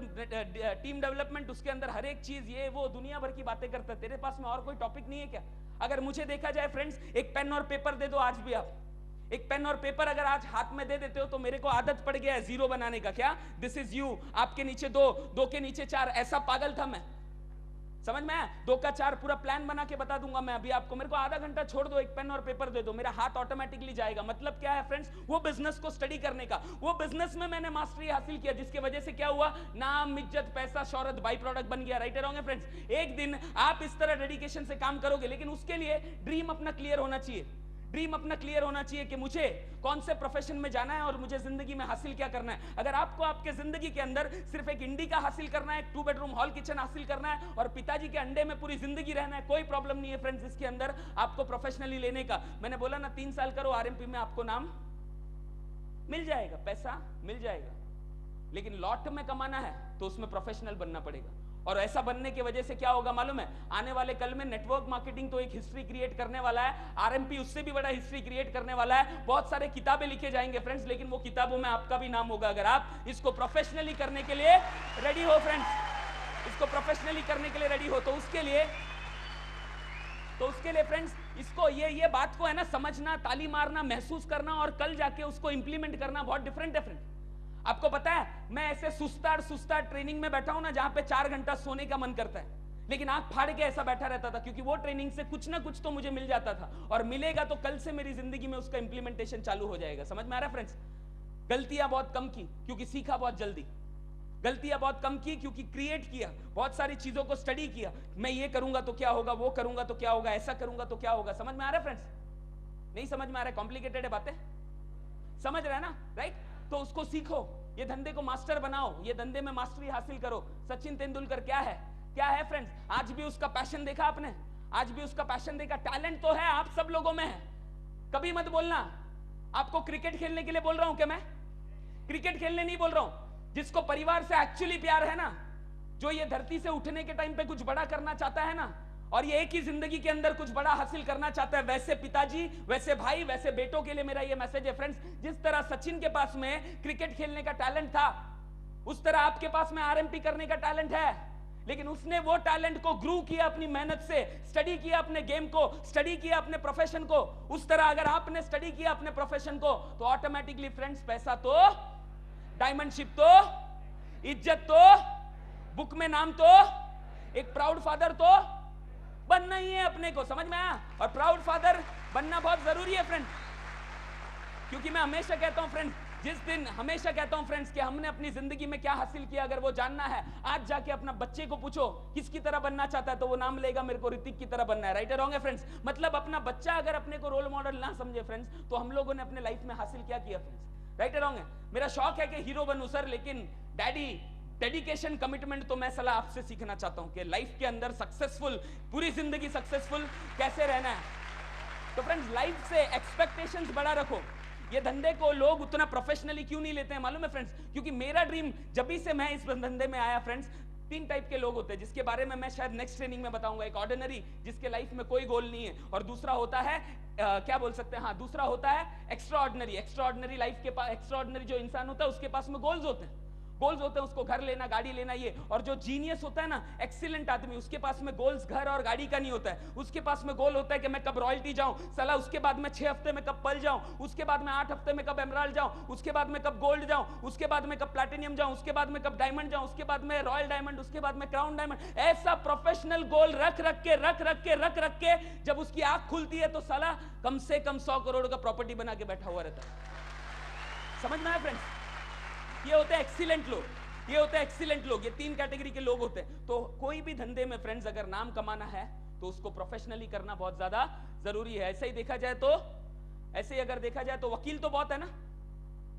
टीम डेवलपमेंट, उसके अंदर हर एक चीज, ये वो दुनिया भर की बातें करता है। तेरे पास में और कोई टॉपिक नहीं है क्या? अगर मुझे देखा जाए फ्रेंड्स, एक पेन और पेपर दे दो आज भी आप, एक पेन और पेपर अगर आज हाथ में दे देते हो तो मेरे को आदत पड़ गया है जीरो बनाने का। क्या? दिस इज यू, आपके नीचे 2, 2 के नीचे 4, ऐसा पागल था मैं। समझ में आया? 2 का 4 पूरा प्लान बना के बता दूंगा मैं अभी आपको। मेरे को आधा घंटा छोड़ दो, एक पेन और पेपर दे दो, मेरा हाथ ऑटोमेटिकली जाएगा। मतलब क्या है फ्रेंड्स? वो बिजनेस को स्टडी करने का, वो बिजनेस में मैंने मास्टरी हासिल किया, जिसकी वजह से क्या हुआ, नाम, इज्जत, पैसा, शोहरत बाई प्रोडक्ट बन गया। राइट है रॉन्ग है फ्रेंड्स? एक दिन आप इस तरह डेडिकेशन से काम करोगे, लेकिन उसके लिए ड्रीम अपना क्लियर होना चाहिए। ड्रीम अपना क्लियर होना चाहिए कि मुझे कौन से प्रोफेशन में जाना है और मुझे जिंदगी में हासिल क्या करना है। अगर आपको आपके जिंदगी के अंदर सिर्फ एक इंडिका हासिल करना है, एक 2 बेडरूम हॉल किचन हासिल करना है और पिताजी के अंडे में पूरी जिंदगी रहना है, कोई प्रॉब्लम नहीं है फ्रेंड्स इसके अंदर आपको प्रोफेशनली लेने का। मैंने बोला ना 3 साल करो आरएमपी में, आपको नाम मिल जाएगा, पैसा मिल जाएगा, लेकिन लॉट में कमाना है तो उसमें प्रोफेशनल बनना पड़ेगा। और ऐसा बनने की वजह से क्या होगा मालूम है? आने वाले कल में नेटवर्क मार्केटिंग तो एक हिस्ट्री क्रिएट करने वाला है, आरएमपी उससे भी बड़ा हिस्ट्री क्रिएट करने वाला है। बहुत सारे किताबें लिखे जाएंगे फ्रेंड्स, लेकिन वो किताबों में आपका भी नाम होगा अगर आप इसको प्रोफेशनली करने के लिए रेडी हो फ्रेंड्स। इसको प्रोफेशनली करने के लिए रेडी हो तो उसके लिए फ्रेंड्स इसको ये बात को है ना समझना, ताली मारना, महसूस करना और कल जाके उसको इंप्लीमेंट करना बहुत डिफरेंट है फ्रेंड्स। आपको पता है मैं ऐसे सुस्ता ट्रेनिंग में बैठा हूं ना, जहां पे 4 घंटा सोने का मन करता है, लेकिन आंख फाड़ के ऐसा बैठा रहता था, क्योंकि वो ट्रेनिंग से कुछ ना कुछ तो मुझे मिल जाता था और मिलेगा तो कल से मेरी जिंदगी में उसका इंप्लीमेंटेशन चालू हो जाएगा। समझ में आ रहा है फ्रेंड्स? गलतियां बहुत कम की क्योंकि सीखा बहुत जल्दी, गलतियां बहुत कम की क्योंकि क्रिएट किया, बहुत सारी चीजों को स्टडी किया। मैं ये करूंगा तो क्या होगा, वो करूंगा तो क्या होगा, ऐसा करूंगा तो क्या होगा। समझ में आ रहा है फ्रेंड्स? नहीं समझ में आ रहा है? कॉम्प्लिकेटेड है बातें, समझ रहे हैं ना? राइट? तो उसको सीखो, ये धंधे को मास्टर बनाओ, ये धंधे में मास्टरी हासिल करो। सचिन तेंदुलकर क्या है फ्रेंड्स? आज भी उसका पैशन देखा आपने? आज भी उसका पैशन देखा। टैलेंट तो है आप सब लोगों में है, कभी मत बोलना आपको क्रिकेट खेलने के लिए बोल रहा हूं। क्या मैं क्रिकेट खेलने नहीं बोल रहा हूं। जिसको परिवार से एक्चुअली प्यार है ना, जो ये धरती से उठने के टाइम पे कुछ बड़ा करना चाहता है ना, और ये एक ही जिंदगी के अंदर कुछ बड़ा हासिल करना चाहता है, वैसे पिताजी, वैसे भाई, वैसे बेटों के लिए मेरा ये मैसेज है फ्रेंड्स। जिस तरह सचिन के पास में क्रिकेट खेलने का टैलेंट था, उस तरह आपके पास में आरएमपी करने का टैलेंट है, लेकिन उसने वो टैलेंट को ग्रू किया अपनी मेहनत से, स्टडी किया अपने गेम को, स्टडी किया अपने प्रोफेशन को। उस तरह अगर आपने स्टडी किया अपने प्रोफेशन को तो ऑटोमेटिकली फ्रेंड्स पैसा तो, डायमंडशिप तो, इज्जत तो, बुक में नाम तो, एक प्राउड फादर तो बनना ही है अपने को। समझ में आया? और प्राउड फादर बनना बहुत जरूरी है फ्रेंड, क्योंकि मैं हमेशा कहता हूं फ्रेंड्स, हमेशा कहता हूं फ्रेंड्स कि हमने अपनी जिंदगी में क्या हासिल किया अगर वो जानना है, आज जाके अपना बच्चे को पूछो किसकी तरह बनना चाहता है तो वो नाम लेगा मेरे को ऋतिक की तरह बनना है। राइट है रॉन्ग है फ्रेंड्स? मतलब अपना बच्चा अगर अपने को रोल मॉडल ना समझे फ्रेंड्स, तो हम लोगों ने अपने लाइफ में हासिल क्या किया फ्रेंड्स? राइट है रॉन्ग है? मेरा शौक है कि हीरो बनूं सर, लेकिन डैडी डेडिकेशन, कमिटमेंट तो मैं सलाह आपसे सीखना चाहता हूं कि लाइफ के अंदर सक्सेसफुल, पूरी जिंदगी सक्सेसफुल कैसे रहना है। तो फ्रेंड्स, लाइफ से एक्सपेक्टेशंस बड़ा रखो। ये धंधे को लोग उतना प्रोफेशनली क्यों नहीं लेते हैं मालूम है फ्रेंड्स? क्योंकि मेरा ड्रीम, जब भी से मैं इस धंधे में आया फ्रेंड्स, 3 टाइप के लोग होते हैं जिसके बारे में मैं शायद नेक्स्ट ट्रेनिंग में बताऊंगा। एक ऑर्डिनरी, जिसके लाइफ में कोई गोल नहीं है, और दूसरा होता है क्या बोल सकते हैं, हाँ, दूसरा होता है extra ordinary. Extra ordinary life के पास, एक्स्ट्रा ऑर्डिनरी जो इंसान होता है उसके पास में गोल्स होते हैं, गोल्स होते हैं, उसको घर लेना, गाड़ी लेना, ये। और जो जीनियस होता है ना, एक्सीलेंट आदमी, उसके पास में गोल्स घर और गाड़ी का नहीं होता है। उसके पास में गोल होता है कि मैं कब रॉयल्टी जाऊं, साला उसके बाद में 6 हफ्ते में कब पल जाऊं, उसके बाद में 8 हफ्ते में कब एमराल्ड जाऊं, उसके बाद में कब गोल्ड जाऊं, उसके बाद में कब प्लैटिनियम जाऊं, उसके बाद में कब डायमंड जाऊं, उसके बाद में रॉयल डायमंड, उसके बाद में क्राउन डायमंड। ऐसा प्रोफेशनल गोल रख रख के जब उसकी आंख खुलती है तो साला कम से कम 100 करोड़ का प्रॉपर्टी बना के बैठा हुआ रहता है। समझ में आया फ्रेंड्स? ये होते हैं एक्सीलेंट लोग, ये होते हैं एक्सीलेंट लोग। ये 3 कैटेगरी के लोग होते हैं। तो कोई भी धंधे में फ्रेंड्स अगर नाम कमाना है तो उसको प्रोफेशनली करना बहुत ज्यादा जरूरी है। ऐसे ही देखा जाए तो, ऐसे ही अगर देखा जाए तो वकील तो बहुत है ना,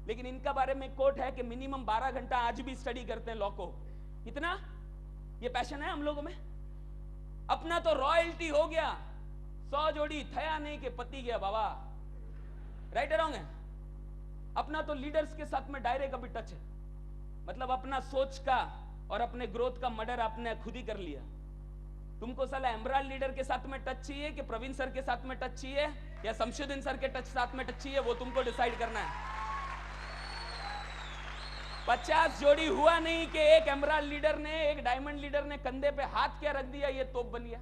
लेकिन इनका बारे में कोट है कि मिनिमम 12 घंटा आज भी स्टडी करते हैं लॉ को। इतना ये पैशन है हम लोगों में। अपना तो रॉयल्टी हो गया, 100 जोड़ी थया नहीं के पति गया बाबा, राइट रॉन्ग है। अपना तो लीडर्स के साथ में डायरेक्ट अभी टच है, मतलब अपना सोच का और अपने ग्रोथ का मर्डर आपने खुद ही कर लिया। तुमको साला एमराल्ड लीडर के साथ में टच चाहिए कि प्रवीण सर के साथ में टच चाहिए या शमशुद्दीन सर के टच साथ में टच चाहिए, वो तुमको डिसाइड करना है। 50 जोड़ी हुआ नहीं कि एक एमराल्ड लीडर ने, एक डायमंड लीडर ने कंधे पे हाथ क्या रख दिया, ये तोप बन गया।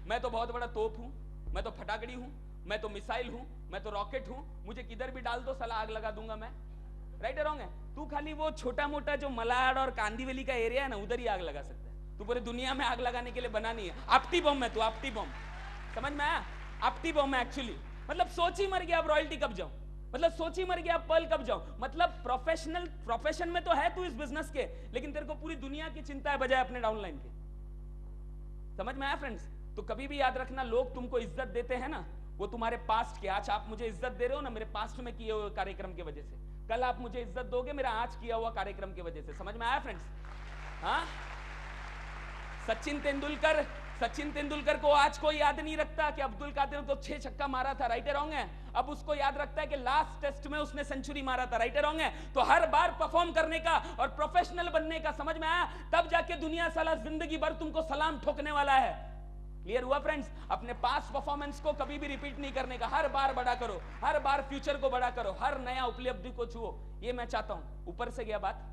मैं तो बहुत बड़ा तोप हूं, मैं तो फटाकड़ी हूं, मैं तो मिसाइल हूं, मैं तो रॉकेट हूं, मुझे किधर भी डाल दो साला आग लगा दूंगा मैं। राइट है रॉन्ग है? तू खाली वो छोटा मोटा जो मलाड और कांदीवली का एरिया है ना, उधर ही आग लगा सकता है। तू पूरी दुनिया में आग लगाने के लिए बना नहीं है। आपटी बम है तू, आपटी बम। समझ में आया? आपटी बम है एक्चुअली। मतलब सोच ही मर गया अब रॉयल्टी कब जाऊं, मतलब सोच ही मर गया अब पर्ल कब जाऊं। मतलब प्रोफेशन में तो है तू इस बिजनेस के, लेकिन तेरे को पूरी दुनिया की चिंता है बजाय अपने डाउनलाइन के। समझ में आया फ्रेंड्स? तो कभी भी याद रखना, लोग तुमको इज्जत देते हैं ना, वो तुम्हारे पास्ट के, आज आप मुझे इज्जत दे रहे हो ना मेरे पास्ट में किए हुए कार्यक्रम की वजह से, कल आप मुझे इज्जत दोगे मेरा आज किया हुआ कार्यक्रम की वजह से। समझ में आया फ्रेंड्स? हाँ, सचिन तेंदुलकर को आज कोई याद नहीं रखता कि अब्दुल कादिर ने तो 6 छक्का मारा था, राइट है रॉन्ग है? अब उसको याद रखता है कि लास्ट टेस्ट में उसने सेंचुरी मारा था, राइट है रॉन्ग है? तो हर बार परफॉर्म करने का और प्रोफेशनल बनने का, समझ में आया? तब जाके दुनिया साला जिंदगी भर तुमको सलाम ठोकने वाला है। क्लियर हुआ फ्रेंड्स? अपने पास्ट परफॉर्मेंस को कभी भी रिपीट नहीं करने का, हर बार बड़ा करो, हर बार फ्यूचर को बड़ा करो, हर नया उपलब्धि को छुओ। ये मैं चाहता हूं। ऊपर से गया बात,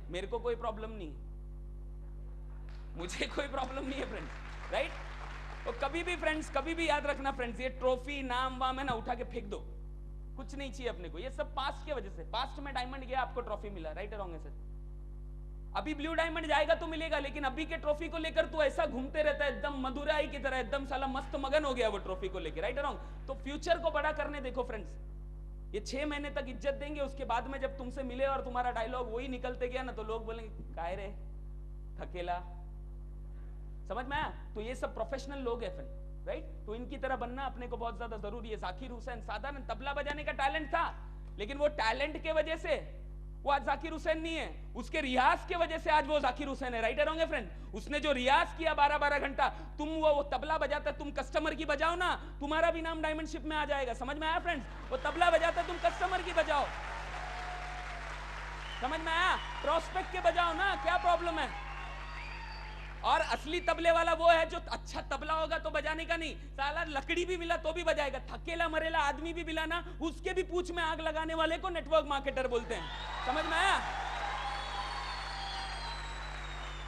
मेरे को कोई प्रॉब्लम नहीं, मुझे कोई प्रॉब्लम नहीं है फ्रेंड्स, राइट? तो कभी भी फ्रेंड्स, कभी भी याद रखना फ्रेंड्स, ये ट्रॉफी नाम वाम है ना, उठा के फेंक दो, कुछ नहीं चाहिए अपने को। ये सब पास्ट की वजह से, पास्ट में डायमंड गया आपको ट्रॉफी मिला, राइट है रॉन्ग है सर? अभी ब्लू डायमंड जाएगा तो मिलेगा, लेकिन अभी के ट्रॉफी को लेकर तो ऐसा घूमते रहता है एकदम मदुराई की तरह, एकदम साला मस्त मगन हो गया वो ट्रॉफी को लेकर, राइट है रॉन्ग? तो फ्यूचर को बड़ा करने देखो फ्रेंड्स। ये 6 महीने तक इज्जत देंगे, उसके बाद में जब तुमसे मिले और तुम्हारा डायलॉग वही निकलते गया ना, तो लोग बोलेंगे काय रे थकेला। समझ में आया? तो ये सब प्रोफेशनल लोग हैं फ्रेंड, राइट? तो इनकी तरह बनना अपने को बहुत ज्यादा जरूरी है। जाकिर हुसैन साधारण तबला बजाने का टैलेंट था, लेकिन वो टैलेंट के वजह से वो आज जाकिर हुसैन नहीं है, उसके रियाज के वजह से आज वो जाकिर हुसैन है, राइट है रॉन्ग है फ्रेंड? उसने जो रियाज किया 12-12 घंटा, तुम वो तबला बजाता, तुम कस्टमर की बजाओ ना, तुम्हारा भी नाम डायमंडशिप में आ जाएगा। समझ में आया फ्रेंड्स? वो तबला बजाता, तुम कस्टमर की बजाओ। समझ में आया? प्रोस्पेक्ट के बजाओ ना, क्या प्रॉब्लम है? और असली तबले वाला वो है जो अच्छा तबला होगा तो बजाने का नहीं, साला लकड़ी भी मिला तो भी बजाएगा, थकेला मरेला आदमी भी मिला ना, उसके भी पूंछ में आग लगाने वाले को नेटवर्क मार्केटर बोलते हैं। समझ में आया?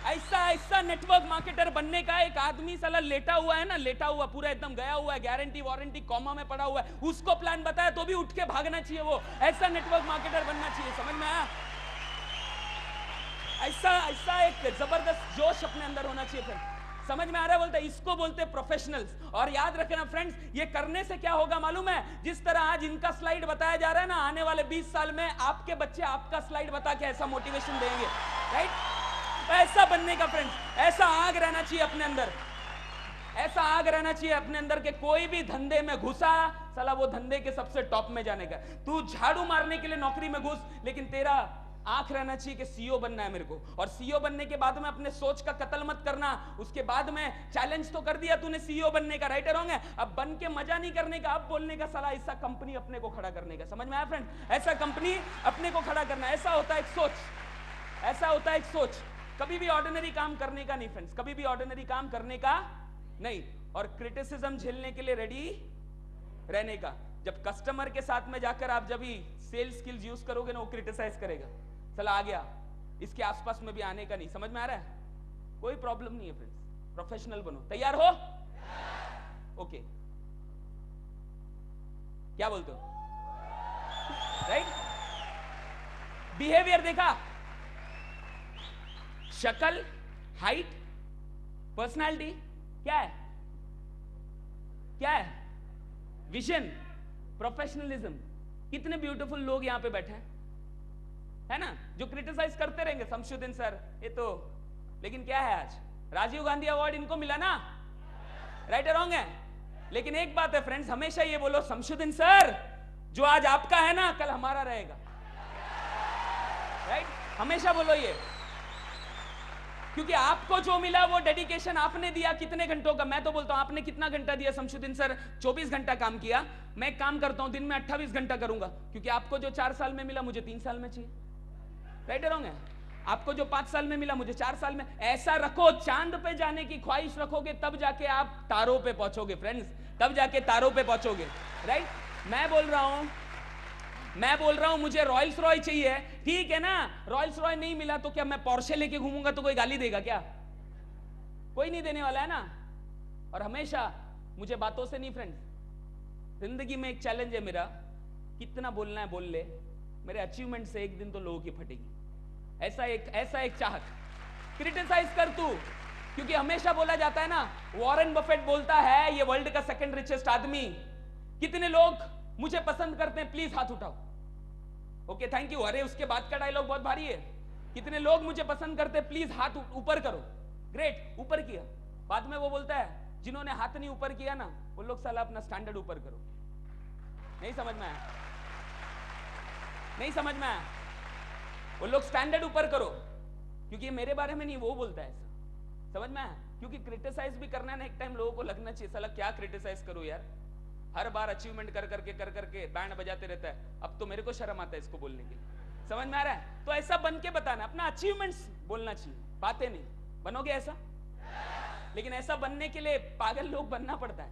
ऐसा नेटवर्क मार्केटर बनने का एक आदमी साला लेटा हुआ है ना, लेटा हुआ पूरा एकदम गया हुआ है, गारंटी वारंटी कॉमा में पड़ा हुआ है, उसको प्लान बताया तो भी उठ के भागना चाहिए, वो ऐसा नेटवर्क मार्केटर बनना चाहिए। समझ में आया? ऐसा एक जबरदस्त जोश अपने अंदर होना चाहिए फ्रेंड्स। समझ में आ रहा है? बोलते इसको बोलते प्रोफेशनल्स। और याद रखना फ्रेंड्स, ये करने से क्या होगा मालूम है? जिस तरह आज इनका स्लाइड बताया जा रहा है ना, आने वाले 20 साल में आपके बच्चे आपका स्लाइड बता के ऐसा मोटिवेशन देंगे, राइट? ऐसा बनने का फ्रेंड्स, ऐसा आग रहना चाहिए अपने अंदर, ऐसा आग रहना चाहिए अपने अंदर के कोई भी धंधे में घुसा साला वो धंधे के सबसे टॉप में जाने का। तू झाड़ू मारने के लिए नौकरी में घुस, लेकिन तेरा आंख रहना चाहिए कि सीईओ बनना है मेरे को, और सीईओ बनने के बाद में अपने सोच का कत्ल मत करना। उसके बाद में चैलेंज तो कर दिया तूने सीईओ बनने का, राइट रॉन्ग है, अब बन के मजा नहीं करने का, अब बोलने का साला ऐसा कंपनी अपने को खड़ा करने का। समझ में आया फ्रेंड? ऐसा कंपनी अपने को खड़ा करना, ऐसा होता है एक सोच, ऐसा होता है एक सोच। कभी भी ऑर्डिनरी काम करने का नहीं फ्रेंड्स, कभी भी ऑर्डिनरी काम करने का नहीं, और क्रिटिसिज्म झेलने के लिए रेडी रहने का। जब कस्टमर के साथ में जाकर आप जब भी सेल्स स्किल्स यूज करोगे ना, वो क्रिटिसाइज करेगा, चला आ गया, इसके आसपास में भी आने का नहीं। समझ में आ रहा है? कोई प्रॉब्लम नहीं है फ्रेंड्स, प्रोफेशनल बनो। तैयार हो? ओके, क्या बोलते हो? राइट? बिहेवियर देखा, शक्ल, हाइट, पर्सनालिटी, क्या है? क्या है? Vision, professionalism. कितने ब्यूटीफुल लोग यहां पे बैठे हैं, है ना, जो क्रिटिसाइज करते रहेंगे, शमशुद्दीन सर ये तो, लेकिन क्या है, आज राजीव गांधी अवार्ड इनको मिला ना, राइट रॉन्ग है? लेकिन एक बात है फ्रेंड्स, हमेशा ये बोलो, शमशुद्दीन सर जो आज आपका है ना, कल हमारा रहेगा, राइट? हमेशा बोलो ये, क्योंकि आपको जो मिला वो डेडिकेशन आपने दिया। कितने घंटों का? मैं तो बोलता हूं आपने कितना घंटा दिया? शमशुद्दीन सर 24 घंटा काम किया, मैं काम करता हूं दिन में 28 घंटा करूंगा, क्योंकि आपको जो 4 साल में मिला मुझे 3 साल में चाहिए, राइट रॉन्ग है? आपको जो 5 साल में मिला मुझे 4 साल में। ऐसा रखो, चांद पे जाने की ख्वाहिश रखोगे तब जाके आप तारों पे पहुंचोगे फ्रेंड्स, तब जाके तारों पे पहुंचोगे, राइट? मैं बोल रहा हूं मुझे रॉयल्स रॉय चाहिए, ठीक है ना, रॉयल्स रॉय नहीं मिला तो क्या मैं पोर्शे लेके घूमूंगा तो कोई गाली देगा क्या? कोई नहीं देने वाला है ना। और हमेशा मुझे बातों से नहीं फ्रेंड्स, जिंदगी में एक चैलेंज है मेरा, कितना बोलना है बोल ले, मेरे अचीवमेंट से एक दिन तो लोगों की फटेगी, ऐसा एक चाहत। क्रिटिसाइज कर तू, क्योंकि हमेशा बोला जाता है ना, वॉरेन बफेट बोलता है ये वर्ल्ड का 2nd रिचेस्ट आदमी। कितने लोग मुझे पसंद करते हैं, प्लीज हाथ उठाओ। Okay, thank you. अरे उसके बाद का डायलॉग बहुत भारी है। कितने लोग मुझे पसंद करते हैं, प्लीज हाथ ऊपर करो। ग्रेट, ऊपर किया। बाद में वो बोलता है जिन्होंने हाथ नहीं ऊपर किया ना, वो लोग साला अपना स्टैंडर्ड ऊपर करो। नहीं समझ में आया? नहीं समझ में आया? वो लोग स्टैंडर्ड ऊपर करो, क्योंकि ये मेरे बारे में नहीं, वो बोलता है ऐसा। समझ में आया? क्योंकि क्रिटिसाइज भी करना है ना, एक टाइम लोगों को लगना चाहिए साला क्या क्रिटिसाइज करूं यार, हर बार अचीवमेंट कर करके बैंड बजाते रहता है, अब तो मेरे को शर्म आता है इसको बोलने के लिए। समझ में आ रहा है? तो ऐसा बन के बताना, अपना अचीवमेंट्स बोलना चाहिए, बातें नहीं। बनोगे ऐसा? लेकिन ऐसा बनने के लिए पागल लोग बनना पड़ता है।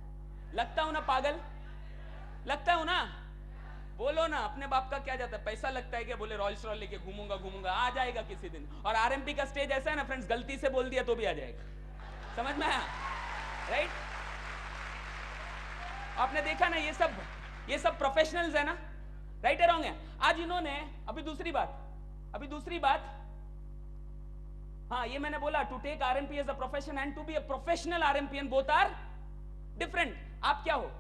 लगता हूं ना पागल? लगता हूं ना? बोलो ना, अपने बाप का क्या जाता है, पैसा लगता है क्या? बोले रॉयल्स रॉयल लेके घूमूंगा, आ जाएगा किसी दिन। और आरएमपी का स्टेज ऐसा है ना फ्रेंड्स, गलती से बोल दिया तो भी आ जाएगा। समझ में आया? राइट? आपने देखा ना, ये सब प्रोफेशनल्स है ना, राइट है रॉन्ग है? आज इन्होंने अभी दूसरी बात, हाँ ये मैंने बोला, to take RMP as a profession and to be a professional RMPN, both are different. आप क्या हो?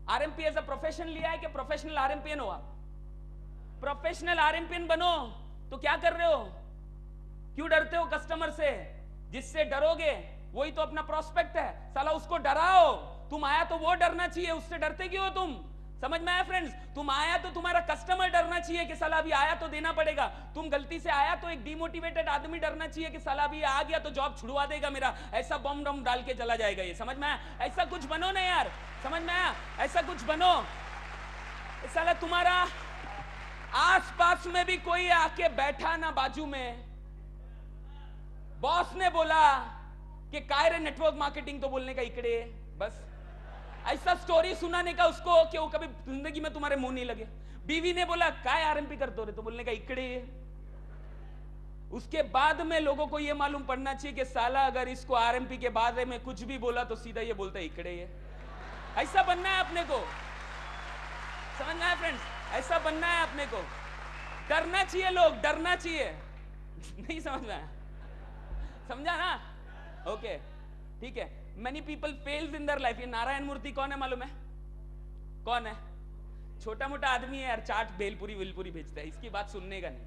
आरएमपी एज अ प्रोफेशन लिया है कि प्रोफेशनल आरएमपीएन हो? आप प्रोफेशनल आरएमपीएन बनो। तो क्या कर रहे हो? क्यों डरते हो कस्टमर से? जिससे डरोगे वही तो अपना प्रोस्पेक्ट है, साला उसको डराओ। तुम आया तो वो डरना चाहिए, उससे डरते क्यों हो तुम? समझ में आया फ्रेंड्स? तुम आया तो तुम्हारा कस्टमर डरना चाहिए कि साला अभी आया तो देना पड़ेगा। तुम गलती से आया तो एक डिमोटिवेटेड आदमी डरना चाहिए कि साला अभी आ गया तो जॉब छुड़वा देगा मेरा, ऐसा बम डाल के चला जाएगा ये। समझ में आया? ऐसा कुछ बनो ना यार, समझ में आया? ऐसा कुछ बनो, साला तुम्हारा आसपास में भी कोई आके बैठा ना बाजू में, बॉस ने बोला कि काय रे नेटवर्क मार्केटिंग तो बोलने का इकड़े, बस ऐसा स्टोरी सुनाने का उसको कि वो कभी जिंदगी में तुम्हारे मुंह नहीं लगे। बीवी ने बोला काय आरएमपी करते हो रे, तो बोलने का इकड़े। उसके बाद में लोगों को ये मालूम पड़ना चाहिए कि साला अगर इसको आरएमपी के बारे में कुछ भी बोला तो सीधा ये बोलता है इकड़े है। ऐसा बनना है अपने को, समझ में आया फ्रेंड्स? ऐसा बनना है अपने को। डरना चाहिए लोग, डरना चाहिए। नहीं समझ में आया? समझा ना? ओके, ठीक है। Many people fails in their life। ये नारायण मूर्ति कौन है मालूम है? कौन है? छोटा मोटा आदमी है यार, चाट भेलपुरी विलपुरी भेजता है, इसकी बात सुनने का नहीं।